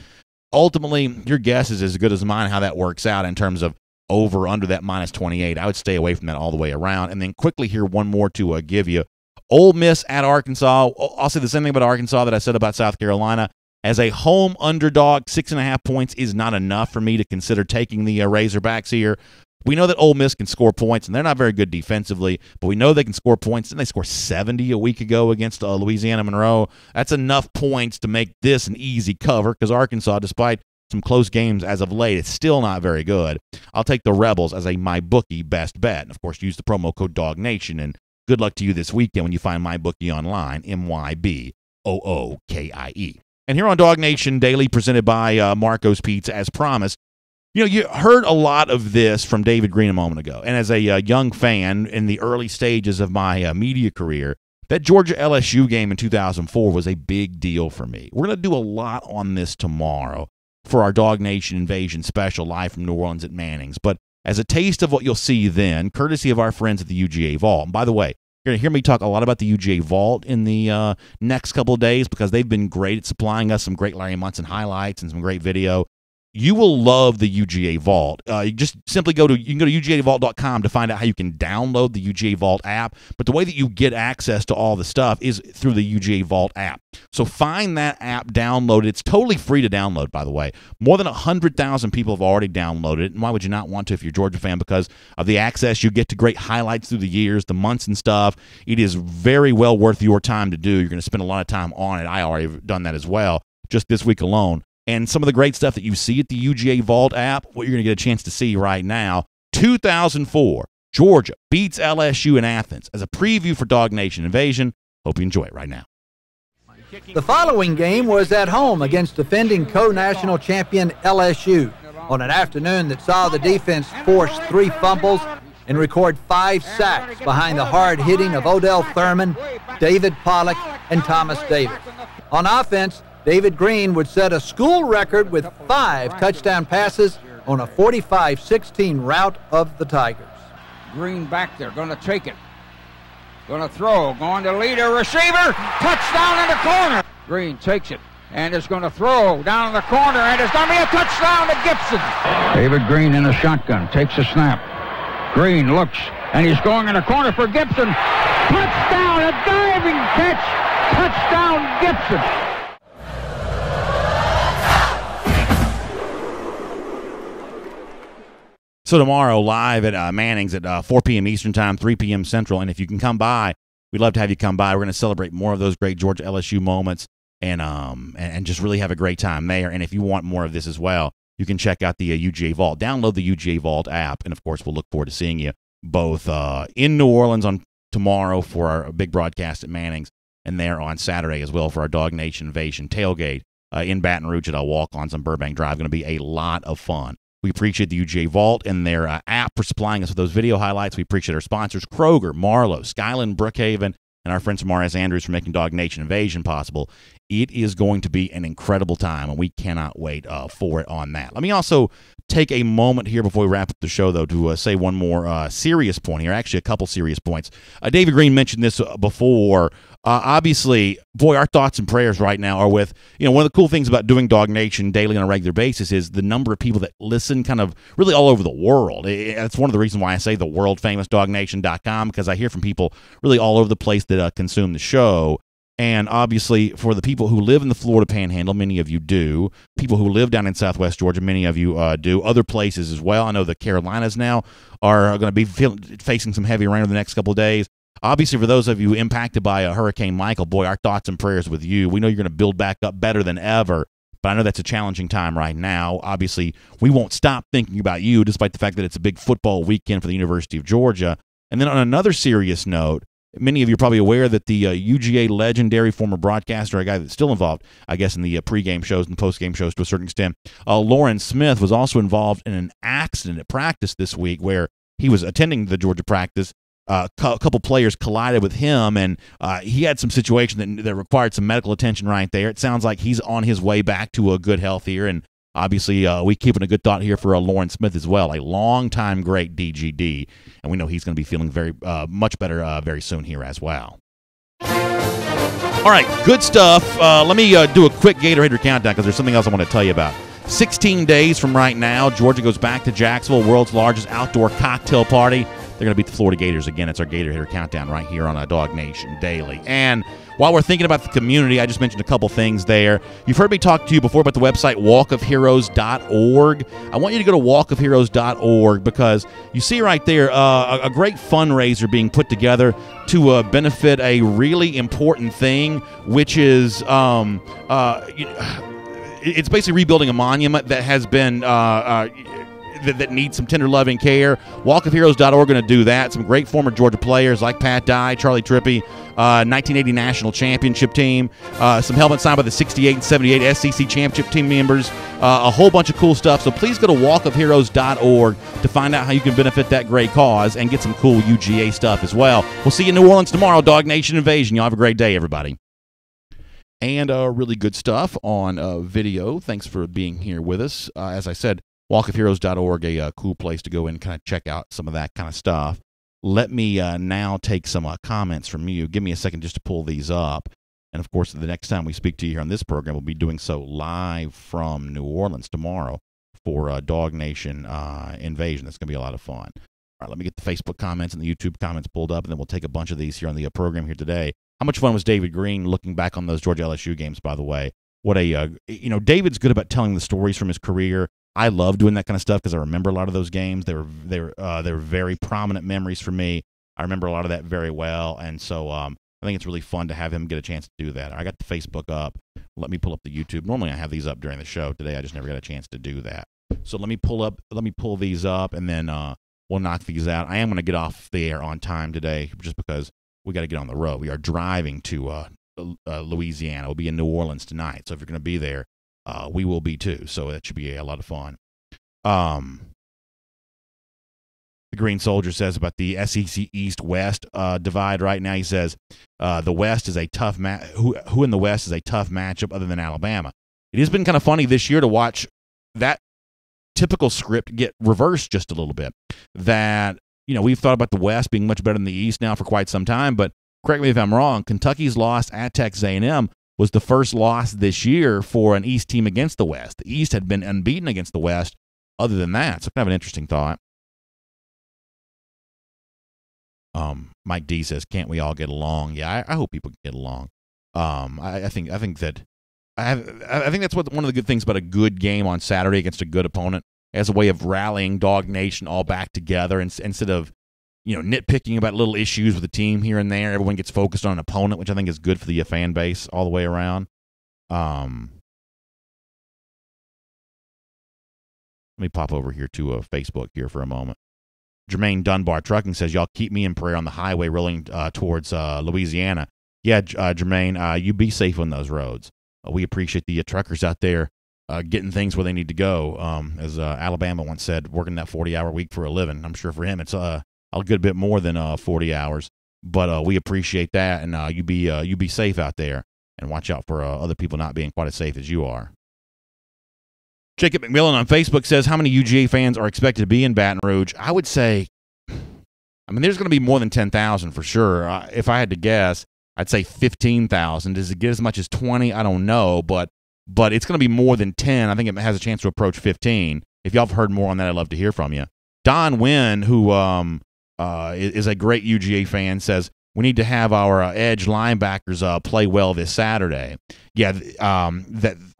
Ultimately, your guess is as good as mine how that works out in terms of over under that minus 28. I would stay away from that all the way around. And then quickly here, one more to give you. Ole Miss at Arkansas. I'll say the same thing about Arkansas that I said about South Carolina. As a home underdog, 6.5 points is not enough for me to consider taking the Razorbacks here. We know that Ole Miss can score points, and they're not very good defensively, but we know they can score points. Didn't they score 70 a week ago against Louisiana Monroe? That's enough points to make this an easy cover because Arkansas, despite some close games as of late, it's still not very good. I'll take the Rebels as a MyBookie best bet. And, of course, use the promo code DawgNation, and good luck to you this weekend when you find MyBookie online, MyBookie. And here on DawgNation Daily, presented by Marco's Pizza, as promised, you heard a lot of this from David Greene a moment ago. And as a young fan in the early stages of my media career, that Georgia-LSU game in 2004 was a big deal for me. We're going to do a lot on this tomorrow for our DawgNation Invasion special live from New Orleans at Manning's. But as a taste of what you'll see then, courtesy of our friends at the UGA Vault. And by the way, you're going to hear me talk a lot about the UGA Vault in the next couple of days because they've been great at supplying us some great Larry Munson highlights and some great video. You will love the UGA Vault. You just simply you can go to UGAVault.com to find out how you can download the UGA Vault app. But the way that you get access to all the stuff is through the UGA Vault app. So find that app, download it. It's totally free to download, by the way. More than 100,000 people have already downloaded it. And why would you not want to if you're a Georgia fan? Because of the access you get to great highlights through the years, the months and stuff. It is very well worth your time to do. You're going to spend a lot of time on it. I already have done that as well, just this week alone. And some of the great stuff that you see at the UGA Vault app, what you're going to get a chance to see right now. 2004, Georgia beats LSU in Athens as a preview for DawgNation Invasion. Hope you enjoy it right now. The following game was at home against defending co-national champion LSU on an afternoon that saw the defense force 3 fumbles and record 5 sacks behind the hard hitting of Odell Thurman, David Pollock, and Thomas Davis. On offense, David Greene would set a school record with 5 touchdown passes on a 45-16 rout of the Tigers. Greene back there, going to take it. Going to throw, going to lead a receiver. Touchdown in the corner. Greene takes it and is going to throw down in the corner, and it's going to be a touchdown to Gibson. David Greene in a shotgun, takes a snap. Greene looks, and he's going in the corner for Gibson. Touchdown, a diving catch. Touchdown, Gibson. So tomorrow, live at Manning's at 4 p.m. Eastern Time, 3 p.m. Central. And if you can come by, we'd love to have you come by. We're going to celebrate more of those great Georgia LSU moments and just really have a great time there. And if you want more of this as well, you can check out the UGA Vault. Download the UGA Vault app. And, of course, we'll look forward to seeing you both in New Orleans on tomorrow for our big broadcast at Manning's and there on Saturday as well for our DawgNation Invasion tailgate in Baton Rouge at our walk-ons on Burbank Drive. Going to be a lot of fun. We appreciate the UGA Vault and their app for supplying us with those video highlights. We appreciate our sponsors, Kroger, Marlowe, Skyland, Brookhaven, and our friends from RS Andrews for making DawgNation Invasion possible. It is going to be an incredible time, and we cannot wait for it on that. Let me also take a moment here before we wrap up the show, though, to say one more serious point here, actually a couple serious points. David Greene mentioned this before. Obviously, boy, our thoughts and prayers right now are with, one of the cool things about doing DawgNation Daily on a regular basis is the number of people that listen kind of really all over the world. That's one of the reasons why I say the world-famous DawgNation.com, because I hear from people really all over the place that consume the show. And obviously, for the people who live in the Florida Panhandle, many of you do. People who live down in Southwest Georgia, many of you do. Other places as well. I know the Carolinas now are going to be facing some heavy rain over the next couple of days. Obviously, for those of you impacted by Hurricane Michael, boy, our thoughts and prayers with you. We know you're going to build back up better than ever, but I know that's a challenging time right now. Obviously, we won't stop thinking about you, despite the fact that it's a big football weekend for the University of Georgia. And then on another serious note, many of you are probably aware that the UGA legendary former broadcaster, a guy that's still involved, I guess, in the pregame shows and the postgame shows to a certain extent, Lauren Smith, was also involved in an accident at practice this week where he was attending the Georgia practice. A couple players collided with him, and he had some situation that required some medical attention right there. It sounds like he's on his way back to a good health here, and obviously we keeping a good thought here for Lauren Smith as well, a longtime great DGD, and we know he's going to be feeling very much better very soon here as well. All right, good stuff. Let me do a quick Gatorade countdown because there's something else I want to tell you about. 16 days from right now, Georgia goes back to Jacksonville, world's largest outdoor cocktail party. They're going to beat the Florida Gators again. It's our Gator Hitter Countdown right here on DawgNation Daily. And while we're thinking about the community, I just mentioned a couple things there. You've heard me talk to you before about the website walkofheroes.org. I want you to go to walkofheroes.org because you see right there a great fundraiser being put together to benefit a really important thing, which is it's basically rebuilding a monument that has been that needs some tender loving care. Walkofheroes.org going to do that. Some great former Georgia players like Pat Dye, Charlie Trippi, 1980 National Championship team, some helmets signed by the 68 and 78 SEC Championship team members, a whole bunch of cool stuff. So please go to walkofheroes.org to find out how you can benefit that great cause and get some cool UGA stuff as well. We'll see you in New Orleans tomorrow, DawgNation Invasion. Y'all have a great day, everybody. And really good stuff on video. Thanks for being here with us. As I said, walkofheroes.org, a cool place to go in and kind of check out some of that kind of stuff. Let me now take some comments from you. Give me a second just to pull these up. And, of course, the next time we speak to you here on this program, we'll be doing so live from New Orleans tomorrow for DawgNation Invasion. That's going to be a lot of fun. All right, let me get the Facebook comments and the YouTube comments pulled up, and then we'll take a bunch of these here on the program here today. How much fun was David Greene looking back on those Georgia LSU games, by the way? What a, David's good about telling the stories from his career. I love doing that kind of stuff because I remember a lot of those games. They were very prominent memories for me. I remember a lot of that very well, and so I think it's really fun to have him get a chance to do that. I got the Facebook up. Let me pull up the YouTube. Normally I have these up during the show. Today I just never got a chance to do that. So let me pull these up, and then we'll knock these out. I am going to get off the air on time today just because we got to get on the road. We are driving to Louisiana. We'll be in New Orleans tonight, so if you're going to be there, we will be too, so that should be a lot of fun. The Green Soldier says about the SEC East-West divide right now. He says the West is a tough who in the West is a tough matchup other than Alabama. It has been kind of funny this year to watch that typical script get reversed just a little bit. That, we've thought about the West being much better than the East now for quite some time, but correct me if I'm wrong, Kentucky's loss at Texas A&M was the first loss this year for an East team against the West. The East had been unbeaten against the West other than that. So kind of an interesting thought. Mike D says, can't we all get along? Yeah, I hope people can get along. I think that's one of the good things about a good game on Saturday against a good opponent, as a way of rallying DawgNation all back together instead of nitpicking about little issues with the team here and there. Everyone gets focused on an opponent, which I think is good for the fan base all the way around. Let me pop over here to Facebook here for a moment. Jermaine Dunbar Trucking says, y'all keep me in prayer on the highway rolling towards Louisiana. Yeah, Jermaine, you be safe on those roads. We appreciate the truckers out there getting things where they need to go. As Alabama once said, working that 40-hour week for a living. I'm sure for him it's a good bit more than 40 hours. But we appreciate that, and you be safe out there, and watch out for other people not being quite as safe as you are. Jacob McMillan on Facebook says, how many UGA fans are expected to be in Baton Rouge? I would say, there's going to be more than 10,000 for sure. If I had to guess, I'd say 15,000. Does it get as much as 20? I don't know, but it's going to be more than 10. I think it has a chance to approach 15. If y'all have heard more on that, I'd love to hear from you. Don Wynn, who is a great UGA fan, says, we need to have our edge linebackers play well this Saturday. Yeah, I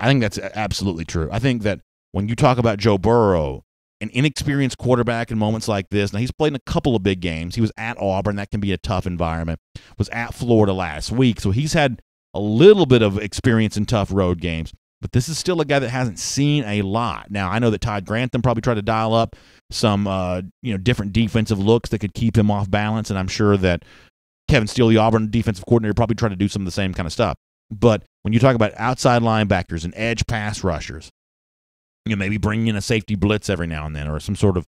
think that's absolutely true. I think that when you talk about Joe Burrow, an inexperienced quarterback in moments like this, now he's played in a couple of big games. He was at Auburn. That can be a tough environment. Was at Florida last week. So he's had a little bit of experience in tough road games. But this is still a guy that hasn't seen a lot. Now, I know that Todd Grantham probably tried to dial up some different defensive looks that could keep him off balance, and I'm sure that Kevin Steele, the Auburn defensive coordinator, probably tried to do some of the same kind of stuff. But when you talk about outside linebackers and edge pass rushers, maybe bringing in a safety blitz every now and then, or some sort of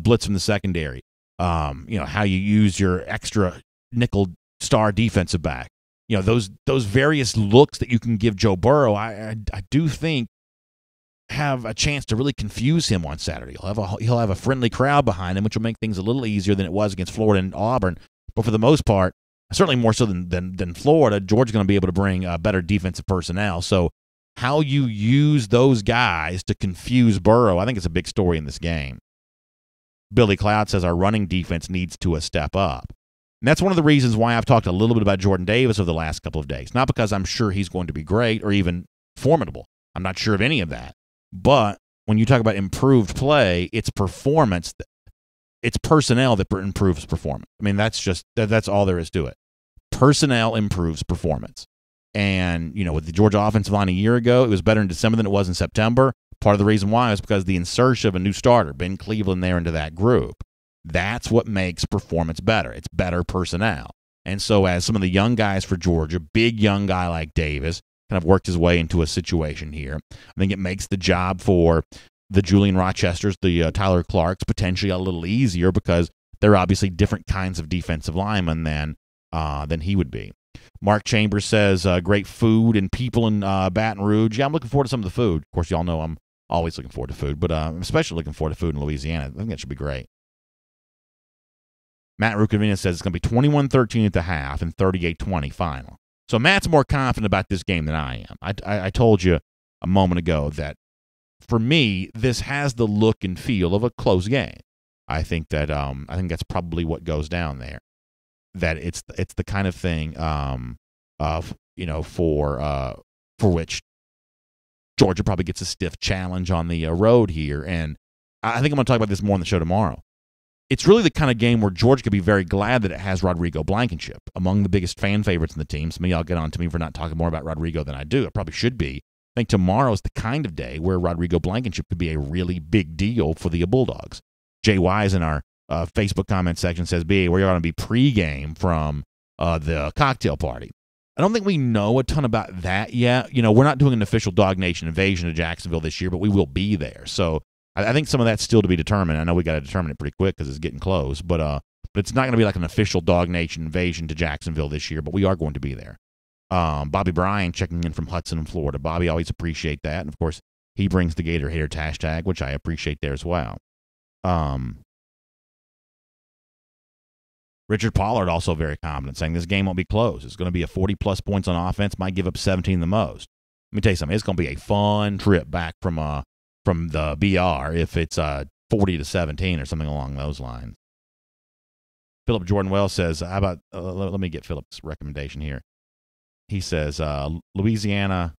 blitz from the secondary, how you use your extra nickel star defensive back, those various looks that you can give Joe Burrow, I do think have a chance to really confuse him on Saturday. He'll have a friendly crowd behind him, which will make things a little easier than it was against Florida and Auburn. But for the most part, certainly more so than Florida, Georgia's going to be able to bring better defensive personnel. So how you use those guys to confuse Burrow, I think it's a big story in this game. Billy Cloud says our running defense needs to step up. And that's one of the reasons why I've talked a little bit about Jordan Davis over the last couple of days. Not because I'm sure he's going to be great or even formidable. I'm not sure of any of that. But when you talk about improved play, it's performance. It's personnel that improves performance. I mean, that's all there is to it. Personnel improves performance. And, with the Georgia offensive line a year ago, it was better in December than it was in September. Part of the reason why is because the insertion of a new starter, Ben Cleveland, there into that group. That's what makes performance better. It's better personnel. And so as some of the young guys for Georgia, big young guy like Davis, kind of worked his way into a situation here, I think it makes the job for the Julian Rochesters, the Tyler Clarks, potentially a little easier because they're obviously different kinds of defensive linemen than he would be. Mark Chambers says, great food and people in Baton Rouge. Yeah, I'm looking forward to some of the food. Of course, y'all know I'm always looking forward to food, but I'm especially looking forward to food in Louisiana. I think that should be great. Matt Rukavina says it's going to be 21-13 at the half and 38-20 final. So Matt's more confident about this game than I am. I told you a moment ago that for me, this has the look and feel of a close game. I think that's probably what goes down there. That it's the kind of thing for which Georgia probably gets a stiff challenge on the road here, and I think I'm going to talk about this more on the show tomorrow. It's really the kind of game where Georgia could be very glad that it has Rodrigo Blankenship, among the biggest fan favorites in the team. Some of y'all get on to me for not talking more about Rodrigo than I do. I probably should be. I think tomorrow is the kind of day where Rodrigo Blankenship could be a really big deal for the Bulldogs. Jay Wise in our Facebook comment section says, we're going to be pregame from the cocktail party. I don't think we know a ton about that yet. We're not doing an official DawgNation invasion of Jacksonville this year, but we will be there. So I think some of that's still to be determined. I know we got to determine it pretty quick because it's getting close, but it's not going to be like an official DawgNation invasion to Jacksonville this year, but we are going to be there. Bobby Bryan checking in from Hudson, Florida. Bobby, always appreciate that. And, of course, he brings the Gator Haters hashtag, which I appreciate there as well. Richard Pollard also very confident, saying this game won't be close. It's going to be a 40-plus points on offense, might give up 17 the most. Let me tell you something. It's going to be a fun trip back from the BR if it's 40-17 or something along those lines. Philip Jordan Wells says, how about let me get Philip's recommendation here. He says, Louisiana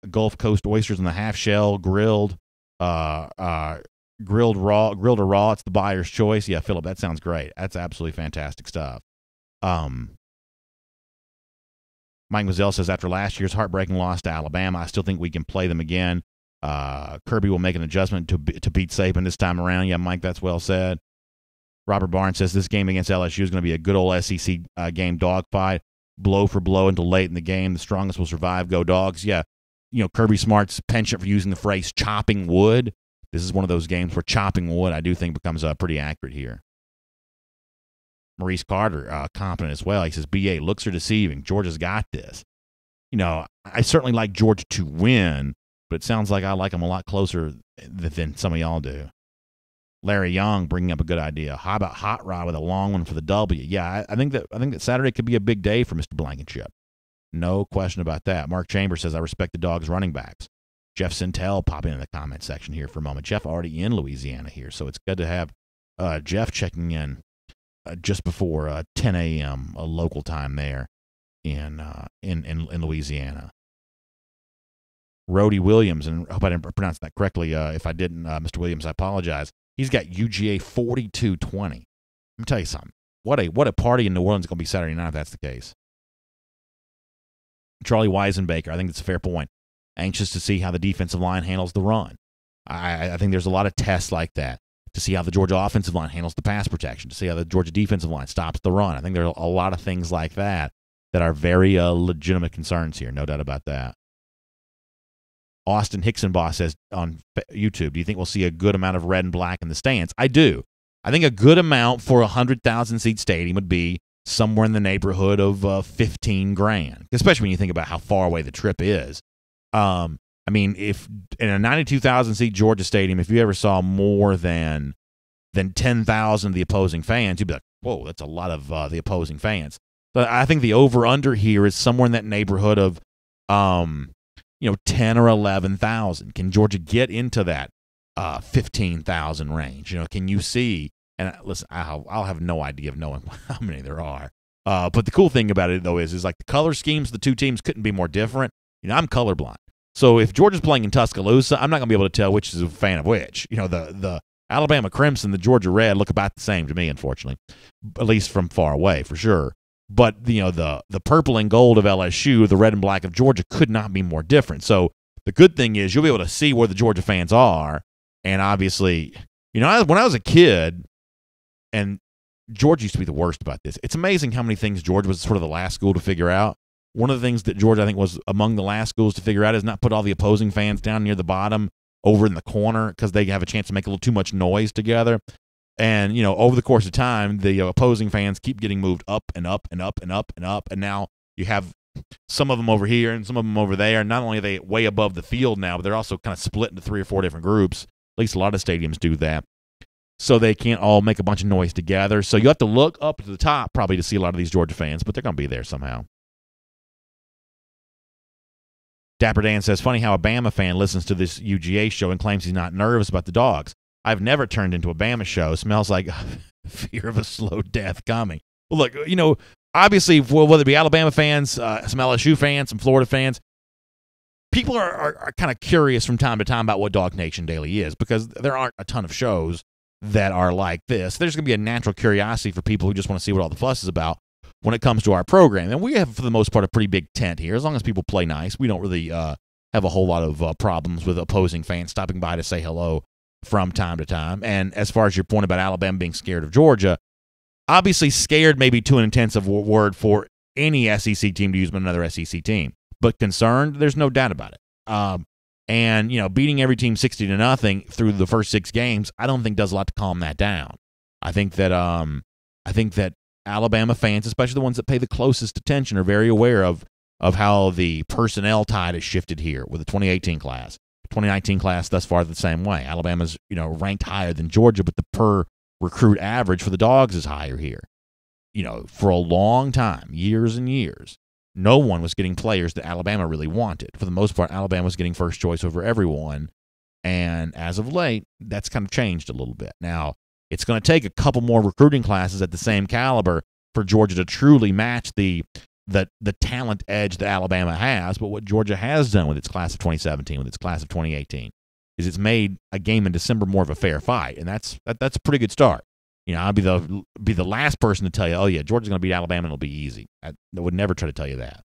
Gulf Coast oysters in the half shell, grilled or raw. It's the buyer's choice. Yeah, Philip, that sounds great. That's absolutely fantastic stuff. Mike Mazzell says, after last year's heartbreaking loss to Alabama, I still think we can play them again. Kirby will make an adjustment to beat Saban this time around. Yeah, Mike, that's well said. Robert Barnes says this game against LSU is going to be a good old SEC game dogfight, blow for blow until late in the game. The strongest will survive. Go Dogs. Yeah, Kirby Smart's penchant for using the phrase chopping wood. This is one of those games where chopping wood, I do think, becomes pretty accurate here. Maurice Carter, confident as well. He says, BA, looks are deceiving. Georgia's got this. I certainly like Georgia to win, but it sounds like I like them a lot closer than some of y'all do. Larry Young bringing up a good idea. How about Hot Rod with a long one for the W? Yeah, I think that Saturday could be a big day for Mr. Blankenship. No question about that. Mark Chambers says, I respect the Dogs running backs. Jeff Sintel popping in the comment section here for a moment. Jeff already in Louisiana here, so it's good to have Jeff checking in just before 10 a.m. Local time there in Louisiana. Rhodey Williams, and I hope I didn't pronounce that correctly. If I didn't, Mr. Williams, I apologize. He's got UGA 42-20. Let me tell you something. What a party in New Orleans is going to be Saturday night if that's the case. Charlie Weisenbaker, I think that's a fair point. Anxious to see how the defensive line handles the run. I think there's a lot of tests like that to see how the Georgia offensive line handles the pass protection, to see how the Georgia defensive line stops the run. I think there are a lot of things like that are very legitimate concerns here, no doubt about that. Austin Hickson-Boss says on YouTube, do you think we'll see a good amount of red and black in the stands? I do. I think a good amount for a 100,000-seat stadium would be somewhere in the neighborhood of $15,000, especially when you think about how far away the trip is. I mean, if in a 92,000-seat Georgia stadium, if you ever saw more than 10,000 of the opposing fans, you'd be like, whoa, that's a lot of the opposing fans. But I think the over-under here is somewhere in that neighborhood of 10 or 11,000. Can Georgia get into that 15,000 range. Can you see? And listen, I'll have no idea of knowing how many there are. But the cool thing about it, though, is like the color schemes of the two teams couldn't be more different. I'm colorblind. So if Georgia's playing in Tuscaloosa, I'm not going to be able to tell which is a fan of which. The Alabama Crimson, the Georgia Red look about the same to me, unfortunately, at least from far away, for sure. But, the purple and gold of LSU, the red and black of Georgia could not be more different. So the good thing is you'll be able to see where the Georgia fans are. And obviously, when I was a kid, and Georgia used to be the worst about this. It's amazing how many things Georgia was sort of the last school to figure out. One of the things that Georgia, I think, was among the last schools to figure out is not put all the opposing fans down near the bottom over in the corner because they have a chance to make a little too much noise together. And, over the course of time, the opposing fans keep getting moved up and up and up and up and up. And now you have some of them over here and some of them over there. Not only are they way above the field now, but they're also kind of split into 3 or 4 different groups. At least a lot of stadiums do that. So they can't all make a bunch of noise together. So you have to look up to the top probably to see a lot of these Georgia fans, but they're going to be there somehow. Dapper Dan says, funny how a Bama fan listens to this UGA show and claims he's not nervous about the Dogs. I've never turned into a Bama show. Smells like fear of a slow death coming. Well, look, obviously, whether it be Alabama fans, some LSU fans, some Florida fans, people are kind of curious from time to time about what DawgNation Daily is because there aren't a ton of shows that are like this. There's going to be a natural curiosity for people who just want to see what all the fuss is about when it comes to our program. And we have, for the most part, a pretty big tent here. As long as people play nice, we don't really have a whole lot of problems with opposing fans stopping by to say hello from time to time. And as far as your point about Alabama being scared of Georgia, obviously scared may be too intensive a word for any SEC team to use but another SEC team. But concerned, there's no doubt about it. And, beating every team 60-0 through the first 6 games, I don't think does a lot to calm that down. I think that Alabama fans, especially the ones that pay the closest attention, are very aware of how the personnel tide has shifted here with the 2018 class. 2019 class thus far the same way. Alabama's, ranked higher than Georgia, but the per recruit average for the Dogs is higher here. For a long time, years and years, no one was getting players that Alabama really wanted. For the most part, Alabama was getting first choice over everyone. And as of late, that's kind of changed a little bit. Now, it's going to take a couple more recruiting classes at the same caliber for Georgia to truly match the talent edge that Alabama has. But what Georgia has done with its class of 2017, with its class of 2018, is it's made a game in December more of a fair fight. And that's a pretty good start. I'll be the last person to tell you, oh, yeah, Georgia's going to beat Alabama and it'll be easy. I would never try to tell you that.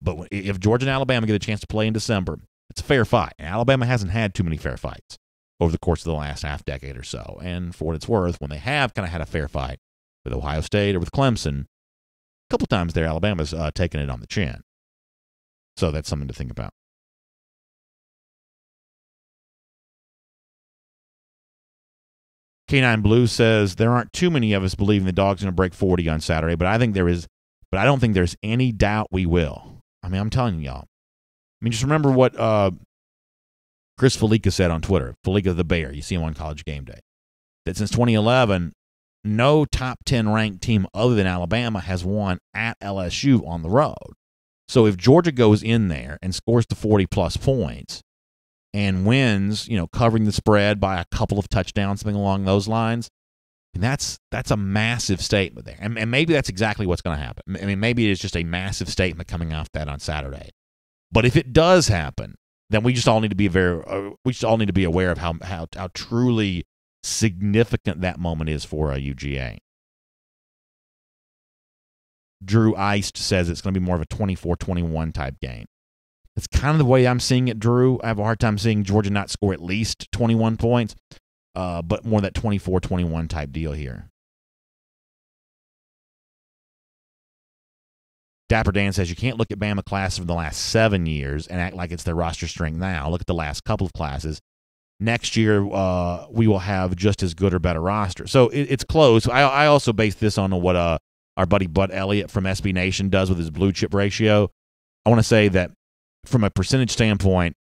But if Georgia and Alabama get a chance to play in December, it's a fair fight. And Alabama hasn't had too many fair fights over the course of the last half decade or so. And for what it's worth, when they have kind of had a fair fight with Ohio State or with Clemson, a couple times there, Alabama's taken it on the chin. So that's something to think about. K9 Blue says, there aren't too many of us believing the Dogs are going to break 40 on Saturday, but I don't think there's any doubt we will. I mean, I'm telling y'all. I mean, just remember what Chris Felica said on Twitter. Felica the Bear. You see him on College Game Day. That since 2011, no top 10 ranked team other than Alabama has won at LSU on the road. So if Georgia goes in there and scores the 40-plus points and wins, covering the spread by a couple of touchdowns, something along those lines, and that's a massive statement there. And maybe that's exactly what's going to happen. I mean, maybe it's just a massive statement coming off that on Saturday. But if it does happen, then we just all need to be aware of how truly significant that moment is for UGA. Drew Eist says it's going to be more of a 24-21 type game. That's kind of the way I'm seeing it, Drew. I have a hard time seeing Georgia not score at least 21 points, but more that 24-21 type deal here. Dapper Dan says you can't look at Bama classes from the last 7 years and act like it's their roster strength now. Look at the last couple of classes. Next year, we will have just as good or better roster. So it's close. I also base this on what our buddy Bud Elliott from SB Nation does with his blue chip ratio. I want to say that from a percentage standpoint,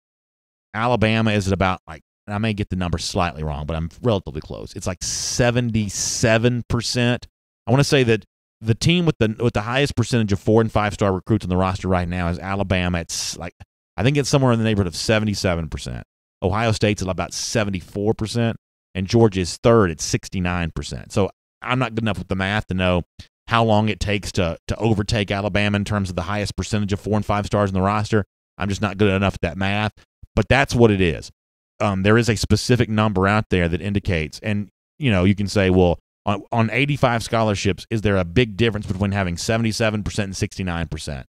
Alabama is at about, like, I may get the number slightly wrong, but I'm relatively close. It's like 77%. I want to say that the team with the highest percentage of 4- and 5-star recruits on the roster right now is Alabama. It's like, I think it's somewhere in the neighborhood of 77%. Ohio State's at about 74%, and Georgia is third at 69%. So I'm not good enough with the math to know how long it takes to overtake Alabama in terms of the highest percentage of 4 and 5 stars in the roster. I'm just not good enough at that math, but that's what it is. There is a specific number out there that indicates, and you can say, well, on 85 scholarships, is there a big difference between having 77% and 69%?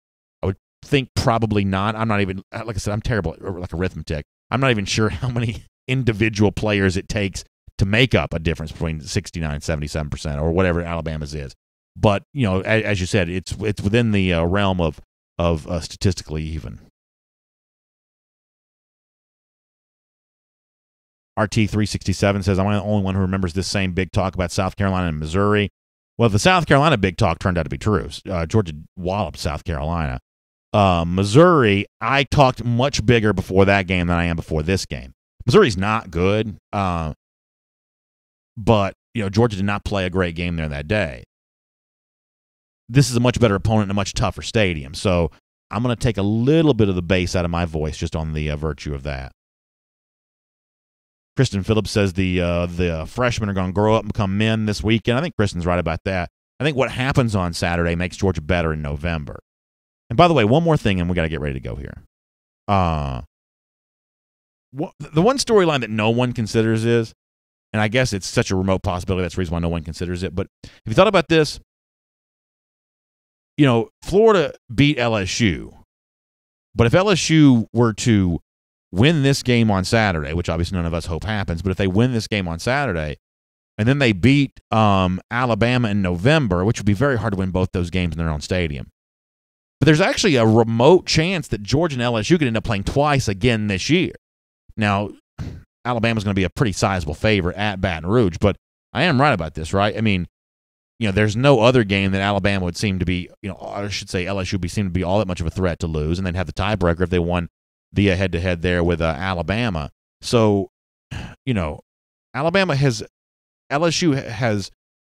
I would think probably not. I'm not even, like I said, I'm terrible at like arithmetic. I'm not even sure how many individual players it takes to make up a difference between 69 and 77% or whatever Alabama's is. But, as you said, it's within the realm of statistically even. RT367 says, I'm the only one who remembers this same big talk about South Carolina and Missouri. Well, the South Carolina big talk turned out to be true. Georgia walloped South Carolina. Missouri, I talked much bigger before that game than I am before this game. Missouri's not good, but Georgia did not play a great game there that day. This is a much better opponent in a much tougher stadium, so I'm going to take a little bit of the bass out of my voice just on the virtue of that. Kristen Phillips says the freshmen are going to grow up and become men this weekend. I think Kristen's right about that. I think what happens on Saturday makes Georgia better in November. And by the way, one more thing, and we got to get ready to go here. The one storyline that no one considers is, and I guess it's such a remote possibility, that's the reason why no one considers it, but if you thought about this, Florida beat LSU, but if LSU were to win this game on Saturday, which obviously none of us hope happens, but if they win this game on Saturday, and then they beat Alabama in November, which would be very hard to win both those games in their own stadium. But there's actually a remote chance that Georgia and LSU could end up playing twice again this year. Now, Alabama's going to be a pretty sizable favorite at Baton Rouge, but I am right about this, right? I mean, there's no other game that Alabama would seem to be, I should say LSU would seem to be all that much of a threat to lose, and they'd have the tiebreaker if they won the head-to-head there with Alabama. So, LSU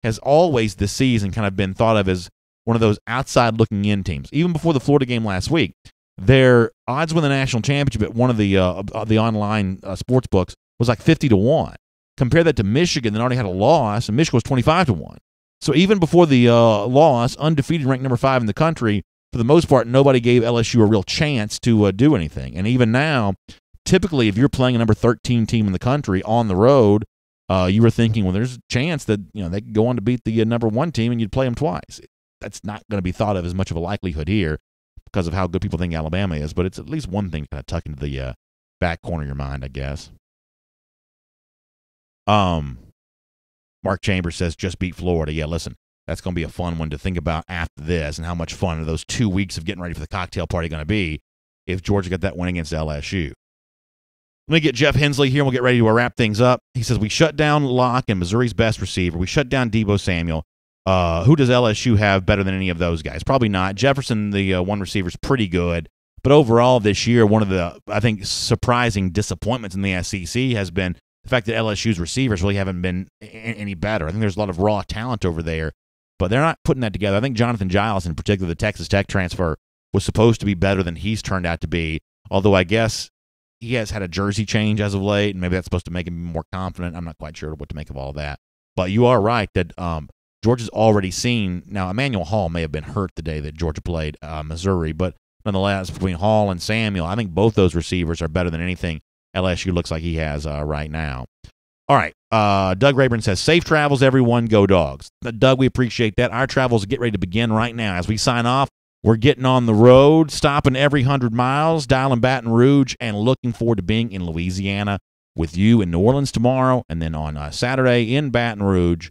has always this season kind of been thought of as one of those outside-looking-in teams. Even before the Florida game last week, their odds win the national championship at one of the online sports books was like 50-1. Compare that to Michigan that already had a loss, and Michigan was 25-1. So even before the loss, undefeated, ranked number 5 in the country, for the most part, nobody gave LSU a real chance to do anything. And even now, typically, if you're playing a number 13 team in the country on the road, you were thinking, well, there's a chance that they could go on to beat the number 1 team and you'd play them twice. That's not going to be thought of as much of a likelihood here because of how good people think Alabama is, but it's at least one thing to kind of tuck into the back corner of your mind, I guess. Mark Chambers says, just beat Florida. Yeah, listen, that's going to be a fun one to think about after this, and how much fun are those 2 weeks of getting ready for the cocktail party going to be if Georgia got that win against LSU. Let me get Jeff Hensley here, and we'll get ready to wrap things up. He says, we shut down Locke and Missouri's best receiver. We shut down Deebo Samuel. Who does LSU have better than any of those guys? Probably not. Jefferson, the one receiver, is pretty good. But overall this year, one of the, I think, surprising disappointments in the SEC has been the fact that LSU's receivers really haven't been any better. I think there's a lot of raw talent over there, but they're not putting that together. I think Jonathan Giles, in particular, the Texas Tech transfer, was supposed to be better than he's turned out to be, although I guess he has had a jersey change as of late, and maybe that's supposed to make him more confident. I'm not quite sure what to make of all that. But you are right that Georgia's already seen. Now, Emmanuel Hall may have been hurt the day that Georgia played Missouri, but nonetheless, between Hall and Samuel, I think both those receivers are better than anything LSU looks like he has right now. All right. Doug Rayburn says, safe travels, everyone. Go Dogs. Doug, we appreciate that. Our travels get ready to begin right now. As we sign off, we're getting on the road, stopping every 100 miles, dialing Baton Rouge, and looking forward to being in Louisiana with you in New Orleans tomorrow, and then on Saturday in Baton Rouge,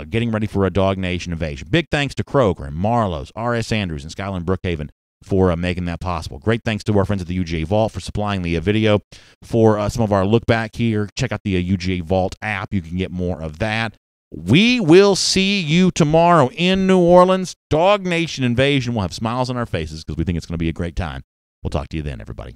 getting ready for a DawgNation invasion. Big thanks to Kroger and Marlowe's, R.S. Andrews, and Skyland Brookhaven for making that possible. Great thanks to our friends at the UGA Vault for supplying the video for some of our look back here. Check out the UGA Vault app. You can get more of that. We will see you tomorrow in New Orleans. DawgNation Invasion. We'll have smiles on our faces because we think it's going to be a great time. We'll talk to you then, everybody.